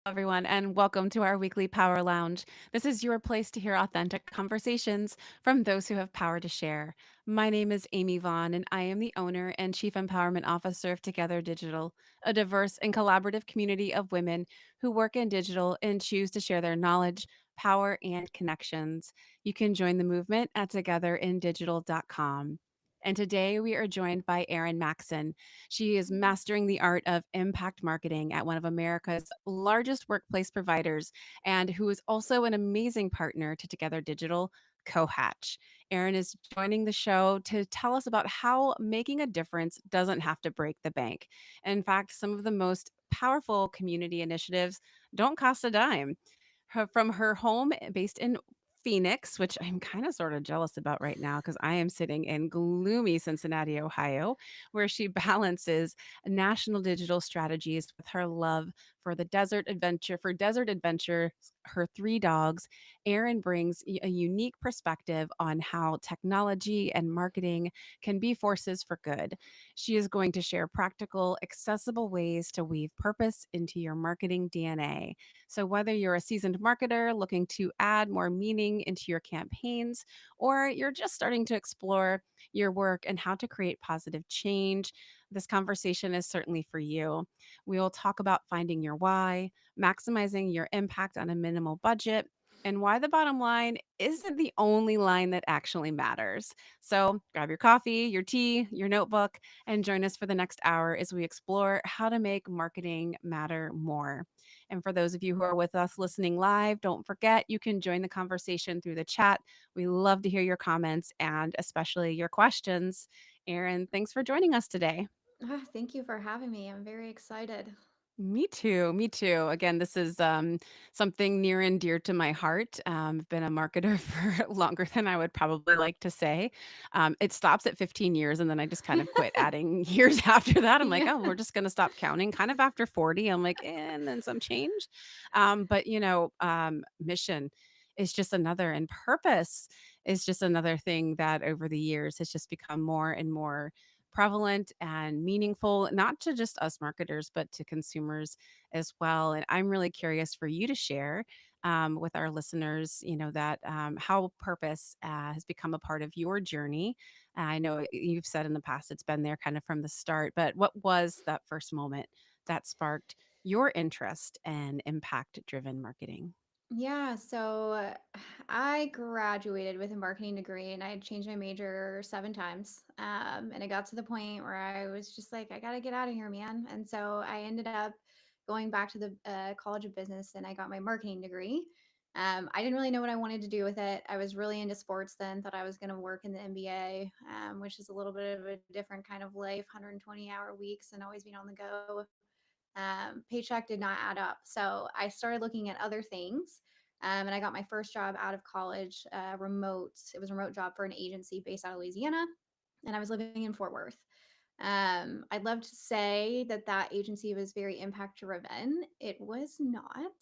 everyone, and welcome to our weekly Power Lounge. This is your place to hear authentic conversations from those who have power to share. My name is Amy Vaughn, and I am the owner and Chief Empowerment Officer of Together Digital, a diverse and collaborative community of women who work in digital and choose to share their knowledge, power, and connections. You can join the movement at togetherindigital.com. And today we are joined by Erin Maxon. She is mastering the art of impact marketing at one of America's largest workplace providers and who is also an amazing partner to Together Digital, Cohatch. Erin is joining the show to tell us about how making a difference doesn't have to break the bank. In fact, some of the most powerful community initiatives don't cost a dime. From her home based in Phoenix, which I'm kind of sort of jealous about right now because I am sitting in gloomy Cincinnati, Ohio, where she balances national digital strategies with her love for desert adventure, her three dogs. Erin brings a unique perspective on how technology and marketing can be forces for good. She is going to share practical, accessible ways to weave purpose into your marketing DNA. So, whether you're a seasoned marketer looking to add more meaning into your campaigns, or you're just starting to explore your work and how to create positive change, this conversation is certainly for you. We will talk about finding your why, maximizing your impact on a minimal budget, and why the bottom line isn't the only line that actually matters. So grab your coffee, your tea, your notebook, and join us for the next hour as we explore how to make marketing matter more. And for those of you who are with us listening live, don't forget you can join the conversation through the chat. We love to hear your comments and especially your questions. Erin, thanks for joining us today. Thank you for having me. I'm very excited. Me too. Me too. Again, this is something near and dear to my heart. I've been a marketer for longer than I would probably like to say. It stops at 15 years, and then I just kind of quit adding years after that. I'm like, Yeah. oh, we're just going to stop counting. Kind of after 40, I'm like, and then some change. But mission is just another, and purpose is just another thing that over the years has just become more and more prevalent and meaningful, not to just us marketers, but to consumers as well. And I'm really curious for you to share with our listeners, that how purpose has become a part of your journey. I know you've said in the past it's been there kind of from the start, but what was that first moment that sparked your interest in impact driven marketing? Yeah. So I graduated with a marketing degree and I had changed my major 7 times. And it got to the point where I was just like, I got to get out of here, man. And so I ended up going back to the College of Business and I got my marketing degree. I didn't really know what I wanted to do with it. I was really into sports then, thought I was going to work in the NBA, which is a little bit of a different kind of life, 120-hour weeks and always being on the go. Paycheck did not add up. So I started looking at other things. And I got my first job out of college, remote. It was a remote job for an agency based out of Louisiana. And I was living in Fort Worth. I'd love to say that that agency was very impact driven. It was not.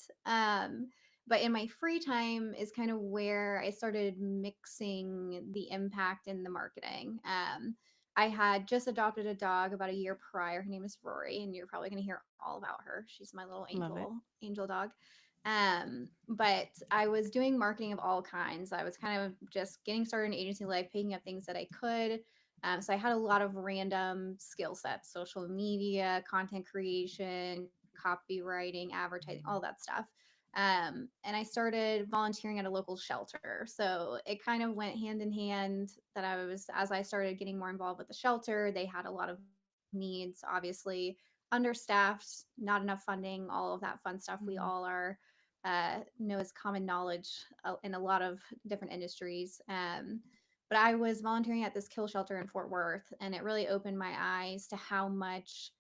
But in my free time is kind of where I started mixing the impact and the marketing. I had just adopted a dog about a year prior. Her name is Rory, and you're probably going to hear all about her. She's my little Love it. angel dog. But I was doing marketing of all kinds. I was kind of just getting started in agency life, picking up things that I could. So I had a lot of random skill sets: social media, content creation, copywriting, advertising, all that stuff. And I started volunteering at a local shelter. So it kind of went hand in hand that as I started getting more involved with the shelter, they had a lot of needs, obviously understaffed, not enough funding, all of that fun stuff we all Mm. are know as common knowledge in a lot of different industries. But I was volunteering at this kill shelter in Fort Worth, and it really opened my eyes to how much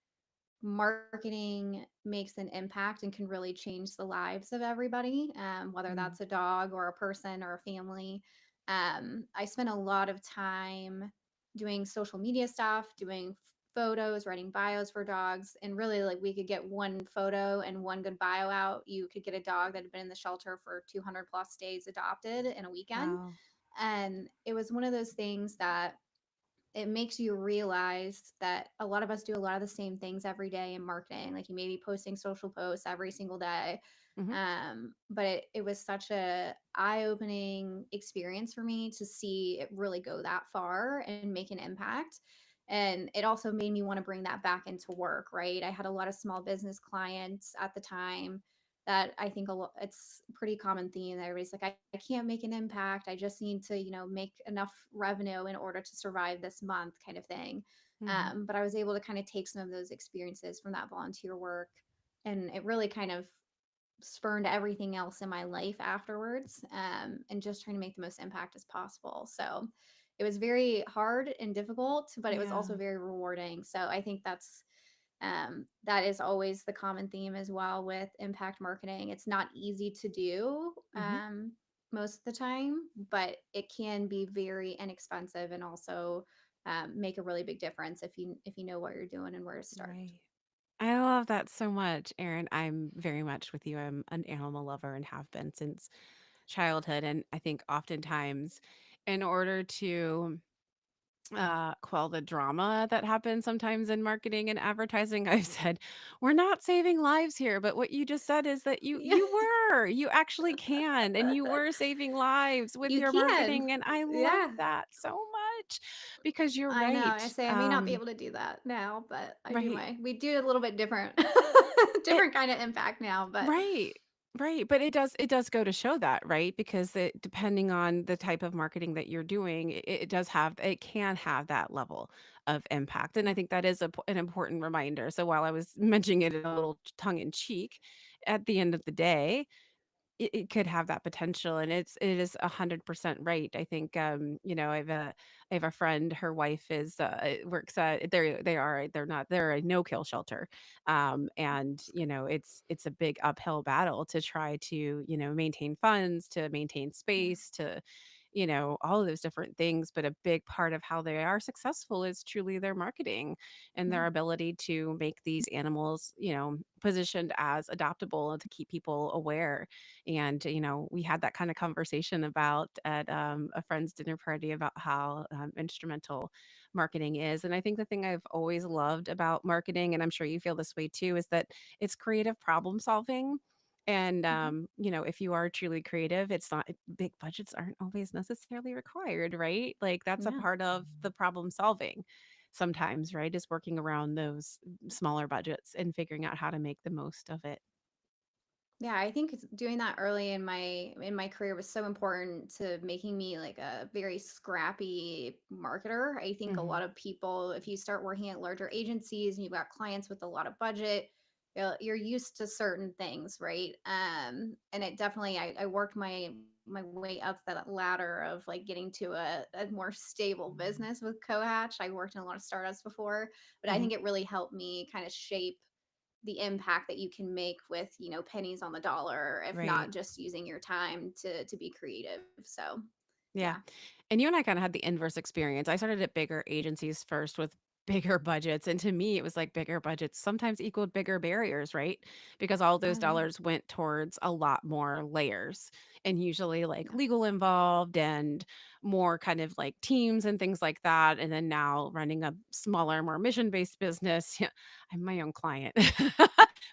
marketing makes an impact and can really change the lives of everybody, whether Mm. that's a dog or a person or a family. I spent a lot of time doing social media stuff, doing photos, writing bios for dogs, and really like we could get one photo and one good bio out. You could get a dog that had been in the shelter for 200 plus days adopted in a weekend. Wow. And it was one of those things that it makes you realize that a lot of us do a lot of the same things every day in marketing. Like you may be posting social posts every single day. Mhm. But it was such a eye-opening experience for me to see it really go that far and make an impact. And it also made me want to bring that back into work, right? I had a lot of small business clients at the time that I think it's a pretty common theme that everybody's like, I can't make an impact. I just need to, make enough revenue in order to survive this month, kind of thing. Mhm. But I was able to kind of take some of those experiences from that volunteer work, and it really kind of spurned everything else in my life afterwards, and just trying to make the most impact as possible. So it was very hard and difficult, but it was also Yeah. very rewarding. So I think that is always the common theme as well with impact marketing. It's not easy to do Mhm. most of the time, but it can be very inexpensive and also make a really big difference if you know what you're doing and where to start. Right. I love that so much, Erin. I'm very much with you. I'm an animal lover and have been since childhood. And I think oftentimes, in order to quell the drama that happens sometimes in marketing and advertising, I've said, we're not saving lives here. But what you just said is that you Yeah. you were, you actually can, and you were saving lives with You your can. marketing. And I love Yeah. that so much because you're I know. I right. say I may not be able to do that now, but I do Right. my we do a little bit different It different kind of impact now, but Right. Right, but it does go to show that, right? Because it depending on the type of marketing that you're doing, it does have it can have that level of impact, and I yeah. think that is an important reminder. So while I was mentioning it a little tongue in cheek, at the end of the day, it could have that potential, and it is 100% right. I think, I have a friend, her wife is, works at they're a no-kill shelter, and, it's a big uphill battle to try to, maintain funds, to maintain Yeah. space, to, all of those different things, but a big part of how they are successful is truly their marketing and Yeah. their ability to make these animals, positioned as adoptable and to keep people aware. And, we had that kind of conversation about at a friend's dinner party about how instrumental marketing is. And I think the thing I've always loved about marketing, and I'm sure you feel this way too, is that it's creative problem solving. And, Mhm. if you are truly creative, it's not big budgets aren't always necessarily required, right? Like that's a Yeah. part of the problem solving sometimes, right? Is working around those smaller budgets and figuring out how to make the most of it. Yeah, I think doing that early in my career was so important to making me like a very scrappy marketer. I think a Hmm. lot of people, if you start working at larger agencies and you've got clients with a lot of budget, you're used to certain things, right? And it definitely, I worked my way up that ladder of like getting to a more stable business with Cohatch. I worked in a lot of startups before, but I Hmm. think it really helped me kind of shape the impact that you can make with pennies on the dollar, if Right. not just using your time to be creative. So Yeah. yeah. And you and I kinda had the inverse experience. I started at bigger agencies first with bigger budgets, and to me, it was like bigger budgets sometimes equaled bigger barriers, right? Because all Oh those yeah. dollars went towards a lot more layers, and usually, like, Yeah. legal involved and more kind of like teams and things like that, and then now running a smaller, more mission-based business, yeah, I'm my own client.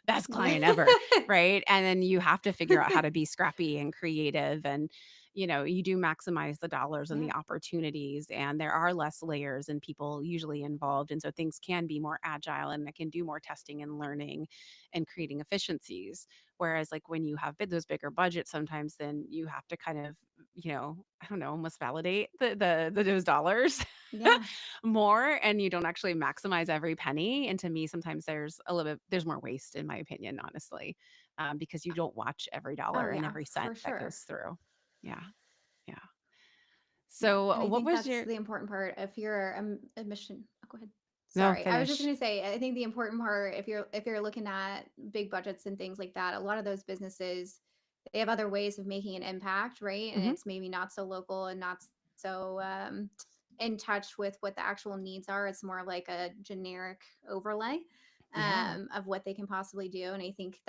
Best Yeah. client ever, right? And then you have to figure out how to be scrappy and creative and you do maximize the dollars and Yeah. the opportunities, and there are less layers and people usually involved. And so things can be more agile and it can do more testing and learning and creating efficiencies. Whereas, like, when you have those bigger budgets, sometimes then you have to kind of, I don't know, almost validate those dollars Yeah. more, and you don't actually maximize every penny. And to me, sometimes there's more waste, in my opinion, honestly, because you don't watch every Oh dollar and yeah, every cent for that goes sure. through. Yeah. Yeah. Yeah, and So, I what think was that's your the important part. If you're a mission, oh, go ahead. no, Sorry, I was just finish. going to say, I think the important part, if you're looking at big budgets and things like that, a lot of those businesses, they have other ways of making an impact, right? And Mhm. it's maybe not so local and not so in touch with what the actual needs are. It's more like a generic overlay Yeah. of what they can possibly do, and I think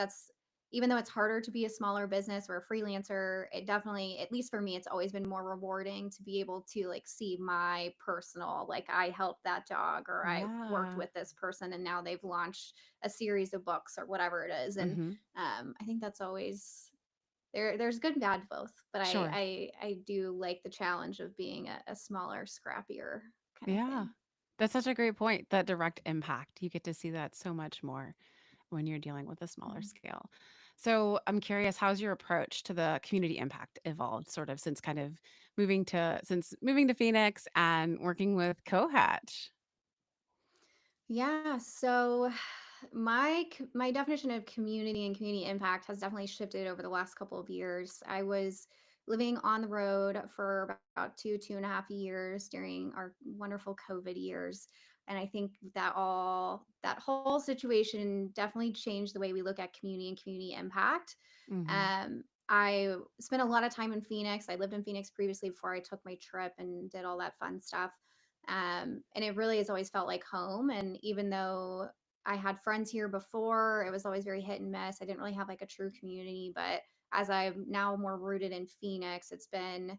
even though it's harder to be a smaller business or a freelancer, it definitely, at least for me, it's always been more rewarding to be able to like see my personal, like I helped that dog or I worked Yeah. with this person and now they've launched a series of books or whatever it is. And Mhm. I think that's always there's good and bad to both, but Sure. I do like the challenge of being a smaller, scrappier kind of Yeah. thing. That's such a great point, that direct impact. You get to see that so much more when you're dealing with a smaller Mhm. scale. So I'm curious, how's your approach to the community impact evolved sort of since moving to Phoenix and working with Cohatch? Yeah, so my definition of community and community impact has definitely shifted over the last couple of years. I was living on the road for about 2.5 years during our wonderful COVID years. And I think that whole situation definitely changed the way we look at community and community impact. Mhm. I spent a lot of time in Phoenix. I lived in Phoenix previously before I took my trip and did all that fun stuff. And it really has always felt like home. And even though I had friends here before, it was always very hit and miss. I didn't really have like a true community. But as I'm now more rooted in Phoenix, it's been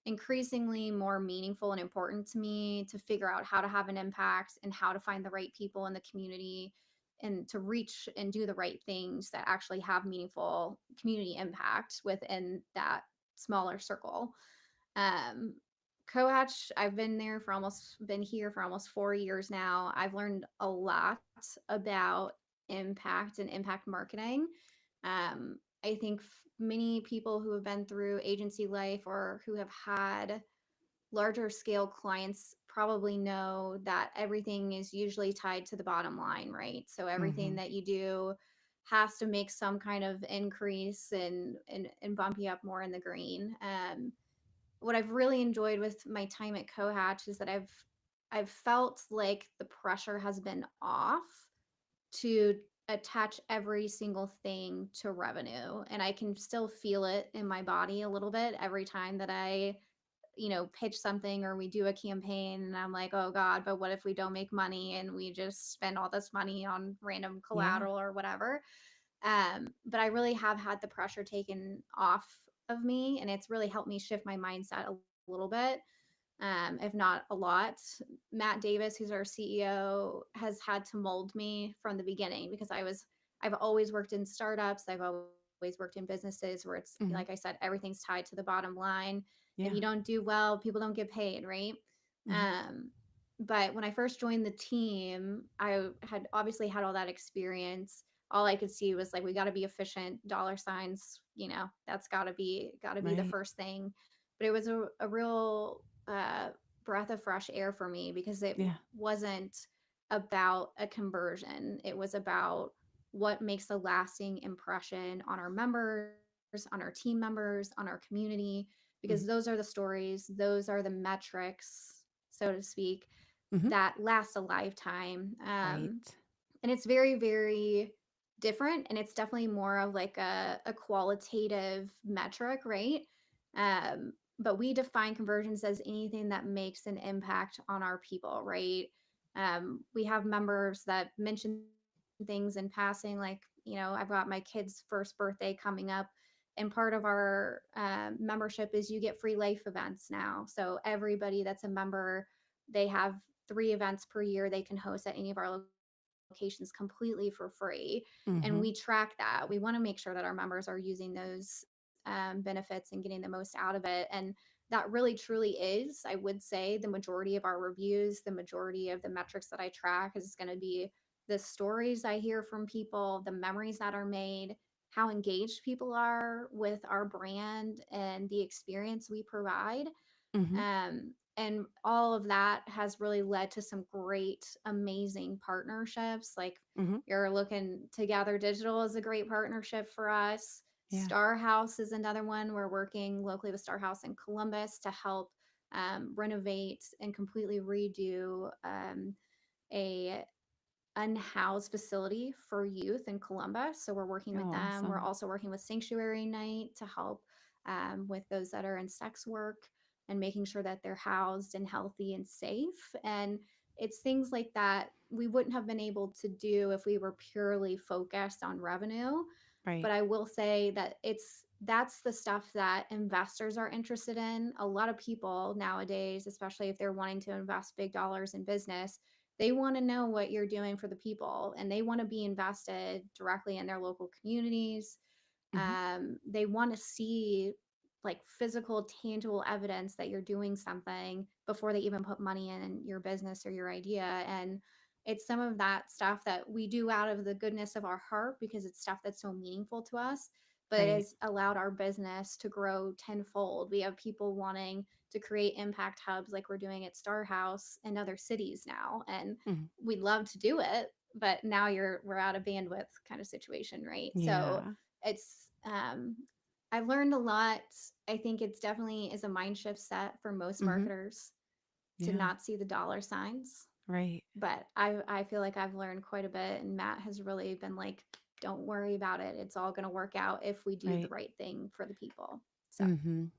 increasingly more meaningful and important to me to figure out how to have an impact and how to find the right people in the community and to reach and do the right things that actually have meaningful community impact within that smaller circle. Um, Cohatch, I've been here for almost 4 years now. I've learned a lot about impact and impact marketing. I think many people who have been through agency life or who have had larger scale clients probably know that everything is usually tied to the bottom line, right? So everything Mhm. that you do has to make some kind of increase and bump you up more in the green. What I've really enjoyed with my time at Cohatch is that I've felt like the pressure has been off to attach every single thing to revenue, and I can still feel it in my body a little bit every time that I pitch something or we do a campaign and I'm like, "Oh god, but what if we don't make money and we just spend all this money on random Yeah. collateral or whatever?" But I really have had the pressure taken off of me, and it's really helped me shift my mindset a little bit, if not a lot. Matt Davis, who's our CEO, has had to mold me from the beginning because I've always worked in startups. I've always worked in businesses where it's Mhm. like I said, everything's tied to the bottom line. If Yeah. you don't do well, people don't get paid, right? Mhm. Um, but when I first joined the team, I had obviously had all that experience. All I could see was like we got to be efficient, dollar signs, that's got to be the Right. first thing. But it was a real breath of fresh air for me because it Yeah. wasn't about a conversion. It was about what makes a lasting impression on our members, on our team members, on our community, because Mhm. those are the stories, those are the metrics, so to speak, Mhm. that last a lifetime. Right. And it's very, very different. And it's definitely more of like a qualitative metric, right? But we define conversions as anything that makes an impact on our people, right? We have members that mention things in passing, like, I've got my kid's first birthday coming up. And part of our membership is you get free life events now. So everybody that's a member, they have 3 events per year they can host at any of our locations completely for free. And Mhm. we track that. We want to make sure that our members are using those benefits and getting the most out of it. And that really truly is, I would say, the majority of our reviews, the majority of the metrics that I track is going to be the stories I hear from people, the memories that are made, how engaged people are with our brand and the experience we provide. Mhm. And all of that has really led to some great, amazing partnerships. Like Mhm. you're looking Together Digital is a great partnership for us. Yeah. Star House is another one. We're working locally with Star House in Columbus to help renovate and completely redo a unhoused facility for youth in Columbus. So we're working with Oh, them. We're awesome. also working with Sanctuary Night to help with those that are in sex work and making sure that they're housed and healthy and safe. And it's things like that we wouldn't have been able to do if we were purely focused on revenue. Right. But I will say that that's the stuff that investors are interested in. A lot of people nowadays, especially if they're wanting to invest big dollars in business, they want to know what you're doing for the people, and they want to be invested directly in their local communities. Mhm. They want to see like physical, tangible evidence that you're doing something before they even put money in your business or your idea. And it's some of that stuff that we do out of the goodness of our heart because it's stuff that's so meaningful to us, but it Right. has allowed our business to grow tenfold. We have people wanting to create impact hubs like we're doing at Star House in other cities now. And Mhm. we'd love to do it, but now we're out of bandwidth kind of situation, right? So Yeah. it's I've learned a lot. I think it's definitely is a mind shift set for most Mhm. marketers to Yeah. not see the dollar signs. Right. But I feel like I've learned quite a bit, and Matt has really been like, don't worry about it. It's all going to work out if we do the Right. right thing for the people. So, Mhm.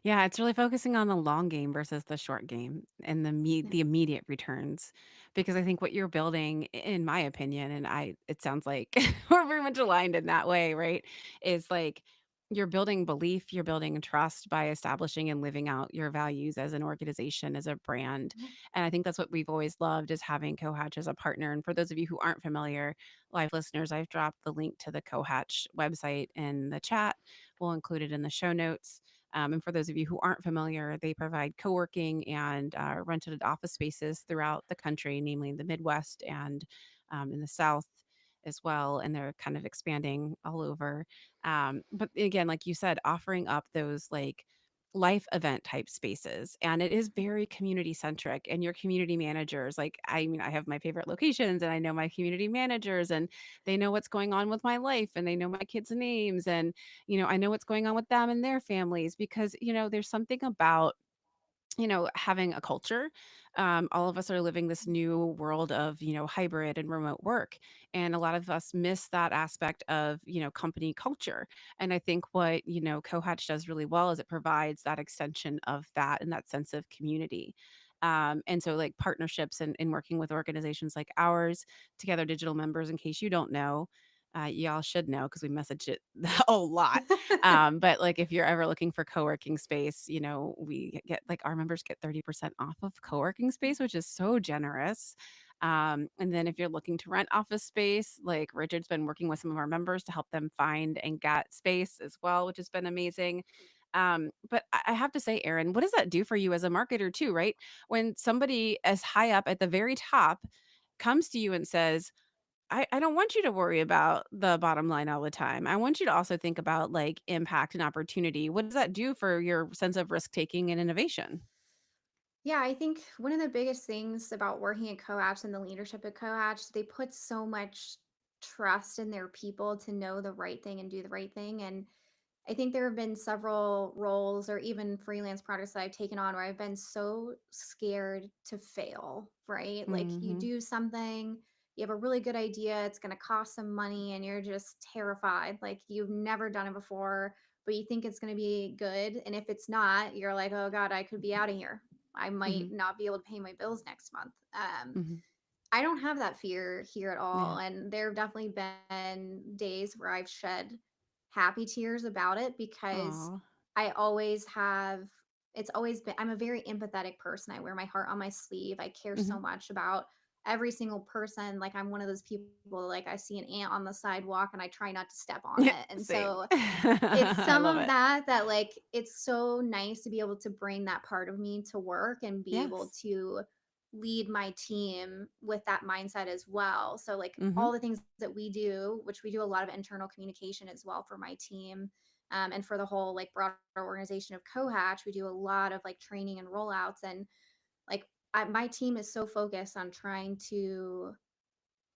Yeah, it's really focusing on the long game versus the short game and yeah. the immediate returns. Because I think what you're building, in my opinion, and it sounds like we're very much aligned in that way, right? Is like you're building belief, you're building trust by establishing and living out your values as an organization, as a brand. Yeah. And I think that's what we've always loved is having Cohatch as a partner. And for those of you who aren't familiar, live listeners, I've dropped the link to the Cohatch website in the chat. We'll include it in the show notes. And for those of you who aren't familiar, they provide co working and rented office spaces throughout the country, namely in the Midwest and in the South as well. And they're kind of expanding all over. But again, like you said, offering up those like life event type spaces, and it is very community centric, and your community managers, like, I mean, I have my favorite locations and I know my community managers, and they know what's going on with my life, and they know my kids names, and I know what's going on with them and their families because, there's something about, having a culture. All of us are living this new world of, hybrid and remote work. And a lot of us miss that aspect of, company culture. And I think what, Cohatch does really well is it provides that extension of that and that sense of community. And so, like partnerships and working with organizations like ours, Together Digital members, in case you don't know, y'all should know because we message it a lot. But like if you're ever looking for co-working space, we get like our members get 30% off of co-working space, which is so generous. And then if you're looking to rent office space, like Richard's been working with some of our members to help them find and get space as well, which has been amazing. But I have to say, Aaron, what does that do for you as a marketer too, right? When somebody as high up at the very top comes to you and says, I don't want you to worry about the bottom line all the time. I want you to also think about like impact and opportunity. What does that do for your sense of risk taking and innovation? Yeah, I think one of the biggest things about working at Coach and the leadership at Coach, they put so much trust in their people to know the right thing and do the right thing. And I think there have been several roles or even freelance projects that I've taken on where I've been so scared to fail, right? Like you Mhm. do something, you have a really good idea, it's going to cost some money, and you're just terrified. Like you've never done it before, but you think it's going to be good. And if it's not, you're like, oh God, I could be out of here. I might Mhm. not be able to pay my bills next month. Mhm. I don't have that fear here at Yeah. all. And there have definitely been days where I've shed happy tears about it because Aw. I always have, it's always been, I'm a very empathetic person. I wear my heart on my sleeve. I care Mhm. so much about every single person. Like I'm one of those people, like I see an ant on the sidewalk and I try not to step on Yeah, it. And same. so it's I some love of it. that like it's so nice to be able to bring that part of me to work and be able Yes. to lead my team with that mindset as well. So like Mhm. all the things that we do, which we do a lot of internal communication as well for my team. And for the whole like broader organization of Cohatch, we do a lot of like training and rollouts. And like my team is so focused on trying to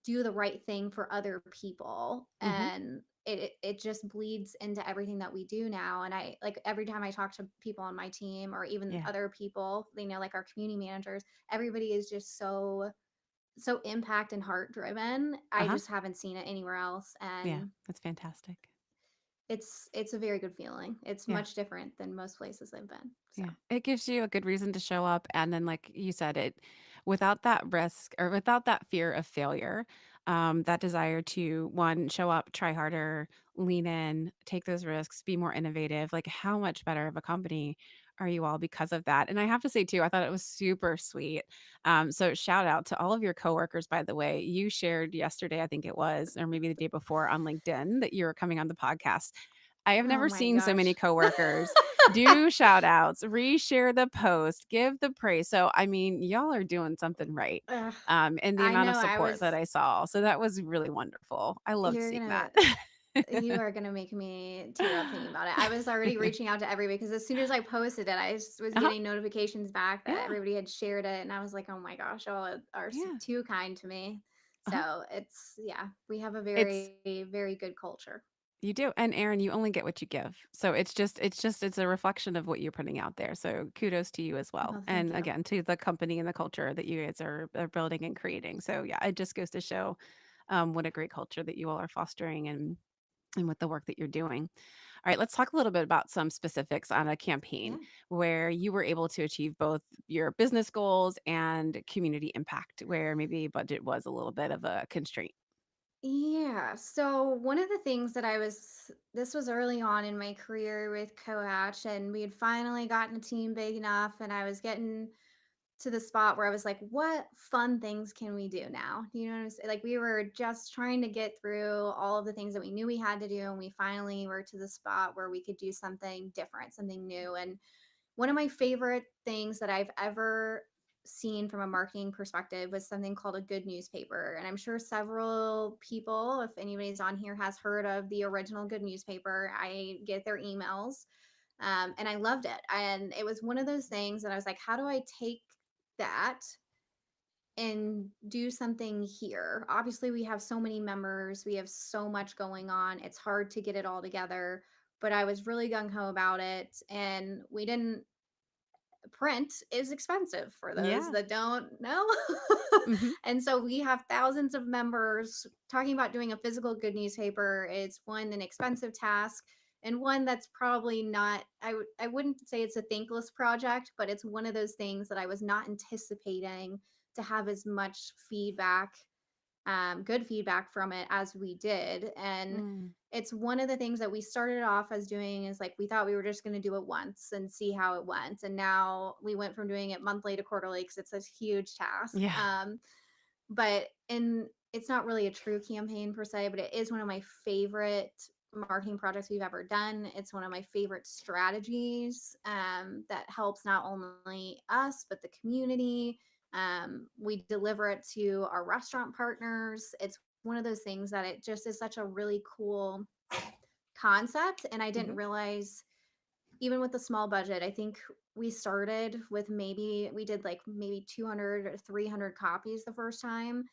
do the right thing for other people, Mhm. and it just bleeds into everything that we do now. And I like every time I talk to people on my team or even Yeah. other people, they know, like our community managers, everybody is just so impact and heart driven. I Uh-huh. just haven't seen it anywhere else, Yeah. and That's fantastic. it's a very good feeling. It's Yeah. much different than most places I've been. So Yeah. It gives you a good reason to show up. And then, like you said, it without that risk or without that fear of failure, that desire to one, show up, try harder, lean in, take those risks, be more innovative. Like, how much better of a company are you all because of that? And I have to say, too, I thought it was super sweet. So, shout out to all of your coworkers, by the way. You shared yesterday, I think it was, or maybe the day before on LinkedIn that you were coming on the podcast. I have Oh never my seen so many gosh. coworkers do shout outs, reshare the post, give the praise. So, I mean, y'all are doing something right, Ugh, and the I amount of know I support that was I saw. So that was really wonderful. I loved you're seeing gonna that. you are gonna make me tear up thinking about it. I was already reaching out to everybody because as soon as I posted it, I just was Uh-huh. getting notifications back that Yeah. everybody had shared it, and I was like, "Oh my gosh, y'all are Yeah. too kind to me." Uh-huh. So it's yeah, we have a It's very good culture. you do. And Aaron, you only get what you give. So it's a reflection of what you're putting out there. So kudos to you as well. Oh, thank And you. again, to the company and the culture that you guys are building and creating. So yeah, it just goes to show what a great culture that you all are fostering and with the work that you're doing. All right, let's talk a little bit about some specifics on a campaign Yeah. where you were able to achieve both your business goals and community impact, where maybe budget was a little bit of a constraint. Yeah. So one of the things that this was early on in my career with Coach, and we had finally gotten a team big enough, and I was getting to the spot where I was like, what fun things can we do now? You know what I'm saying? Like we were just trying to get through all of the things that we knew we had to do. And we finally were to the spot where we could do something different, something new. And one of my favorite things that I've ever seen from a marketing perspective was something called a good newspaper. And I'm sure several people, if anybody's on here, has heard of the original good newspaper. I get their emails, and I loved it. And it was one of those things that I was like, how do I take that and do something here? Obviously, we have so many members, we have so much going on. It's hard to get it all together, but I was really gung ho about it. And we didn't print is expensive for those Yeah. that don't know. Hmm. And so we have thousands of members. Talking about doing a physical good newspaper is one an expensive task and one that's probably not I wouldn't say it's a thankless project, but it's one of those things that I was not anticipating to have as much feedback, good feedback from it as we did. And Mm. it's one of the things that we started off as doing is like we thought we were just going to do it once and see how it went. And now we went from doing it monthly to quarterly because it's a huge task. Yeah. But and it's not really a true campaign per se, but it is one of my favorite marketing projects we've ever done. It's one of my favorite strategies, that helps not only us but the community. We deliver it to our restaurant partners. It's one of those things that it just is such a really cool concept, and I didn't Hmm. realize even with the small budget, I think we started with maybe we did like maybe 200 or 300 copies the first time,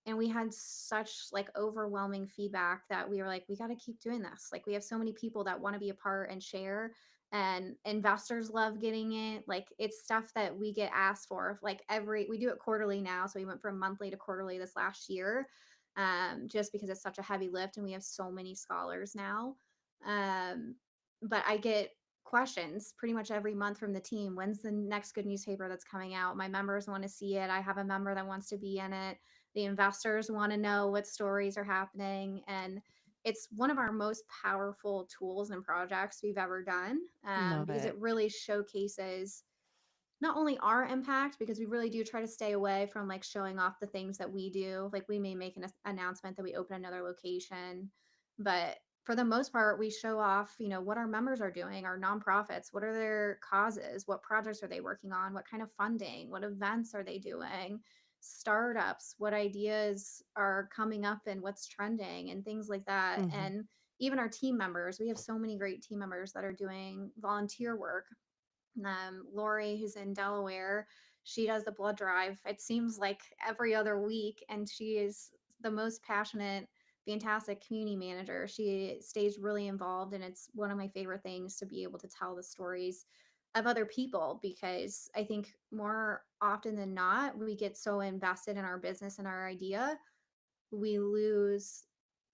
and we had such like overwhelming feedback that we were like we got to keep doing this. Like we have so many people that want to be a part and share, and investors love getting it. Like it's stuff that we get asked for like every we do it quarterly now, so we went from monthly to quarterly this last year, just because it's such a heavy lift and we have so many scholars now. um, but I get questions pretty much every month from the team. When's the next good newspaper that's coming out? My members want to see it. I have a member that wants to be in it. The investors want to know what stories are happening. And it's one of our most powerful tools and projects we've ever done, Love because it. it really showcases not only our impact, because we really do try to stay away from like showing off the things that we do. Like we may make an announcement that we open another location, but for the most part, we show off, what our members are doing, our nonprofits, what are their causes, what projects are they working on, what kind of funding, what events are they doing, startups, what ideas are coming up and what's trending and things like that. Hmm. And even our team members, we have so many great team members that are doing volunteer work. Lori, who's in Delaware, she does the blood drive. It seems like every other week, and she is the most passionate, fantastic community manager. She stays really involved, and it's one of my favorite things to be able to tell the stories of other people, because I think more often than not, we get so invested in our business and our idea, we lose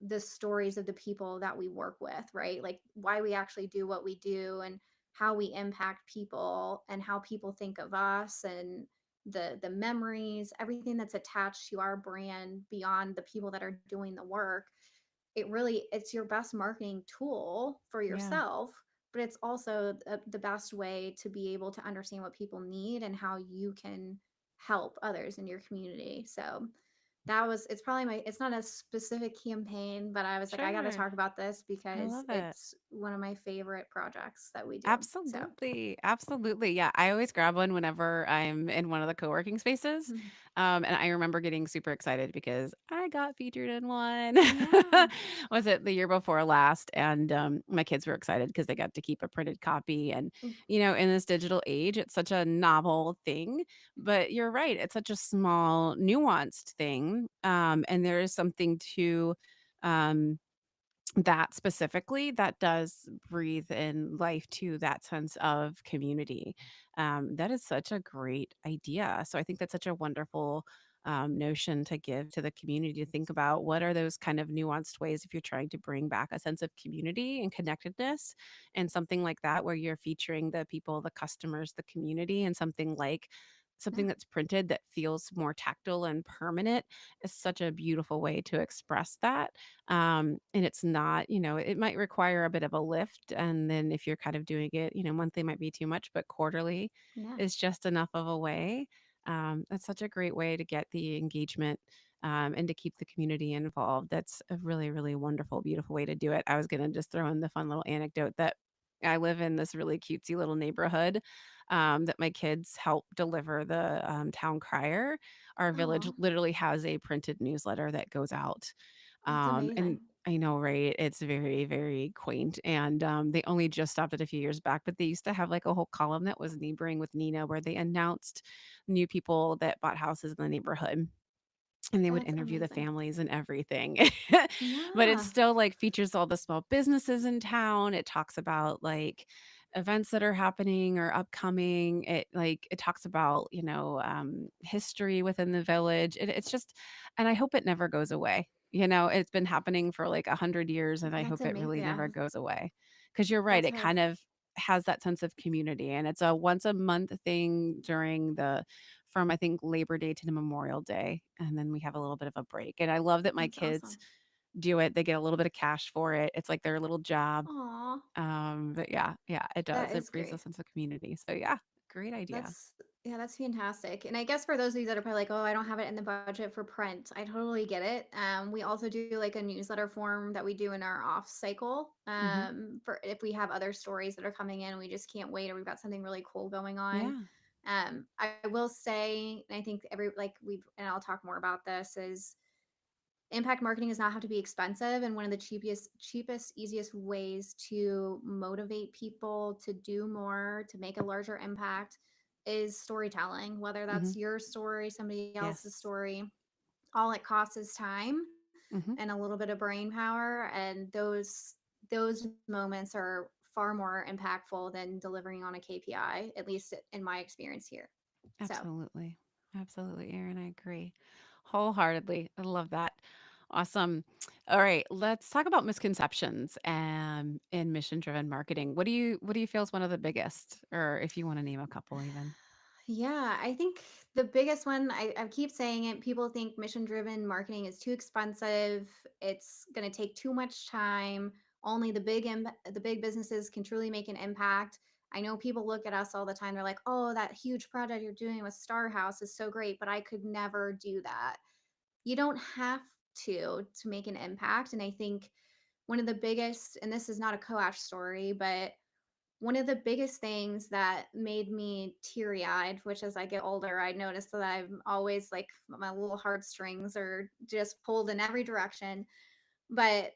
the stories of the people that we work with, right? Like why we actually do what we do and how we impact people and how people think of us. And the memories, everything that's attached to our brand beyond the people that are doing the work. It's your best marketing tool for Yeah. yourself, but it's also the best way to be able to understand what people need and how you can help others in your community. So it's probably it's not a specific campaign, but I was like, I got to Sure. talk about this I because love it. it's one of my favorite projects that we do. So, Absolutely, absolutely. Yeah, I always grab one whenever I'm in one of the co-working spaces, mhm. and I remember getting super excited because I got featured in one. Yeah. Was it the year before last? And, my kids were excited because they got to keep a printed copy, and, Mm, in this digital age, it's such a novel thing, but you're right, it's such a small, nuanced thing, and there is something to, um that specifically, that does breathe in life to that sense of community. That is such a great idea. So I think that's such a wonderful notion to give to the community to think about what are those kind of nuanced ways if you're trying to bring back a sense of community and connectedness and something like that where you're featuring the people, the customers, the community, and something yeah. that's printed that feels more tactile and permanent is such a beautiful way to express that. And it's not, it might require a bit of a lift. And then if you're kind of doing it, monthly might be too much, but quarterly Yeah. is just enough of a way. That's such a great way to get the engagement and to keep the community involved. That's a really, really wonderful, beautiful way to do it. I was going to just throw in the fun little anecdote that I live in this really cutesy little neighborhood that my kids help deliver the town crier. Our village Oh, literally has a printed newsletter that goes out that's and amazing. I know, right? It's very, very quaint. And they only just stopped it a few years back, but they used to have like a whole column that was Neighboring with Nina, where they announced new people that bought houses in the neighborhood. And they would That's interview the amazing. families and everything. But it Yeah. still, like, features all the small businesses in town. It talks about, like, events that are happening or upcoming. It talks about, history within the village. It's just and I hope it never goes away. It's been happening for, like, 100 years, and I That's hope it amazing. really Yeah. never goes away. Because 'Cause you're right, That's it how kind of has that sense of community, and it's a once a month thing during the from, I think, Labor Day to Memorial Day, and then we have a little bit of a break, and I love that my that's kids awesome. do it. They get a little bit of cash for it. It's like their little job. Aw, But yeah, yeah, it that does. It is breeds a great. sense of community. So yeah, great idea. That's yeah, that's fantastic. And I guess for those of you that are probably like, "Oh, I don't have it in the budget for print," I totally get it. We also do like a newsletter form that we do in our off cycle. Mhm. For if we have other stories that are coming in, we just can't wait, or we've got something really cool going on. Yeah. I will say, and I think every like we've, and I'll talk more about this is impact marketing does not have to be expensive, and one of the cheapest easiest ways to motivate people to do more, to make a larger impact, is storytelling, whether that's Mhm. your story, somebody else's Yes. story. All it costs is time Mhm. and a little bit of brain power, and those moments are far more impactful than delivering on a KPI, at least in my experience here. So Absolutely. Absolutely, Aaron, I agree. Wholeheartedly. I love that. Awesome. All right, let's talk about misconceptions in mission-driven marketing. What do you feel is one of the biggest, or if you wanna name a couple even? yeah, I think the biggest one, I keep saying it, people think mission driven marketing is too expensive. It's going to take too much time. Only the big businesses can truly make an impact. I know people look at us all the time. They're like, "Oh, that huge project you're doing with Star House is so great, but I could never do that." You don't have to make an impact. And I think one of the biggest, and this is not a coach story, but one of the biggest things that made me teary eyed, which as I get older, I notice that I'm always like my little heartstrings are just pulled in every direction. But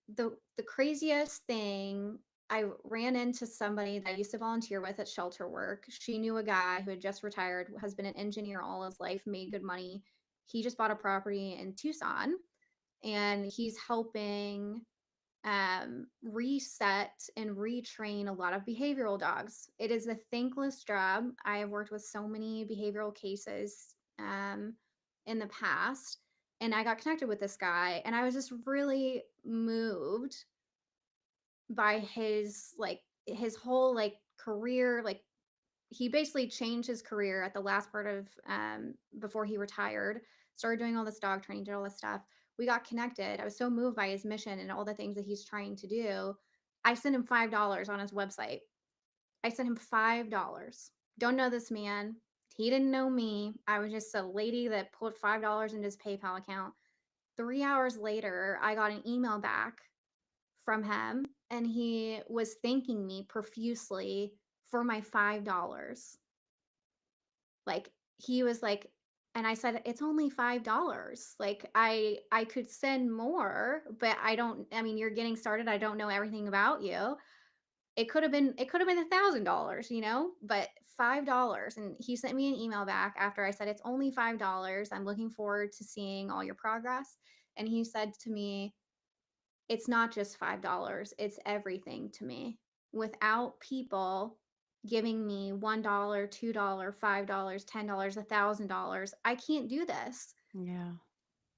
the craziest thing, I ran into somebody that I used to volunteer with at shelter work. She knew a guy who had just retired, has been an engineer all his life, made good money. He just bought a property in Tucson, and he's helping reset and retrain a lot of behavioral dogs. It is a thankless job. I have worked with so many behavioral cases in the past, and I got connected with this guy, and I was just really moved by his whole like career, like he basically changed his career at the last part of before he retired, started doing all this dog training, did all this stuff. We got connected. I was so moved by his mission and all the things that he's trying to do. I sent him $5 on his website. I sent him $5. Don't know this man. He didn't know me. I was just a lady that put $5 into his PayPal account. 3 hours later, I got an email back from him and he was thanking me profusely for my $5. Like he was like, and I said, "It's only $5. Like I could send more, but I mean, you're getting started. I don't know everything about you. It could have been $1,000, but $5." And he sent me an email back after I said, "It's only $5. I'm looking forward to seeing all your progress." And he said to me, "It's not just $5, it's everything to me. Without people giving me $1, $2, $5, $10, $1,000, I can't do this." Yeah.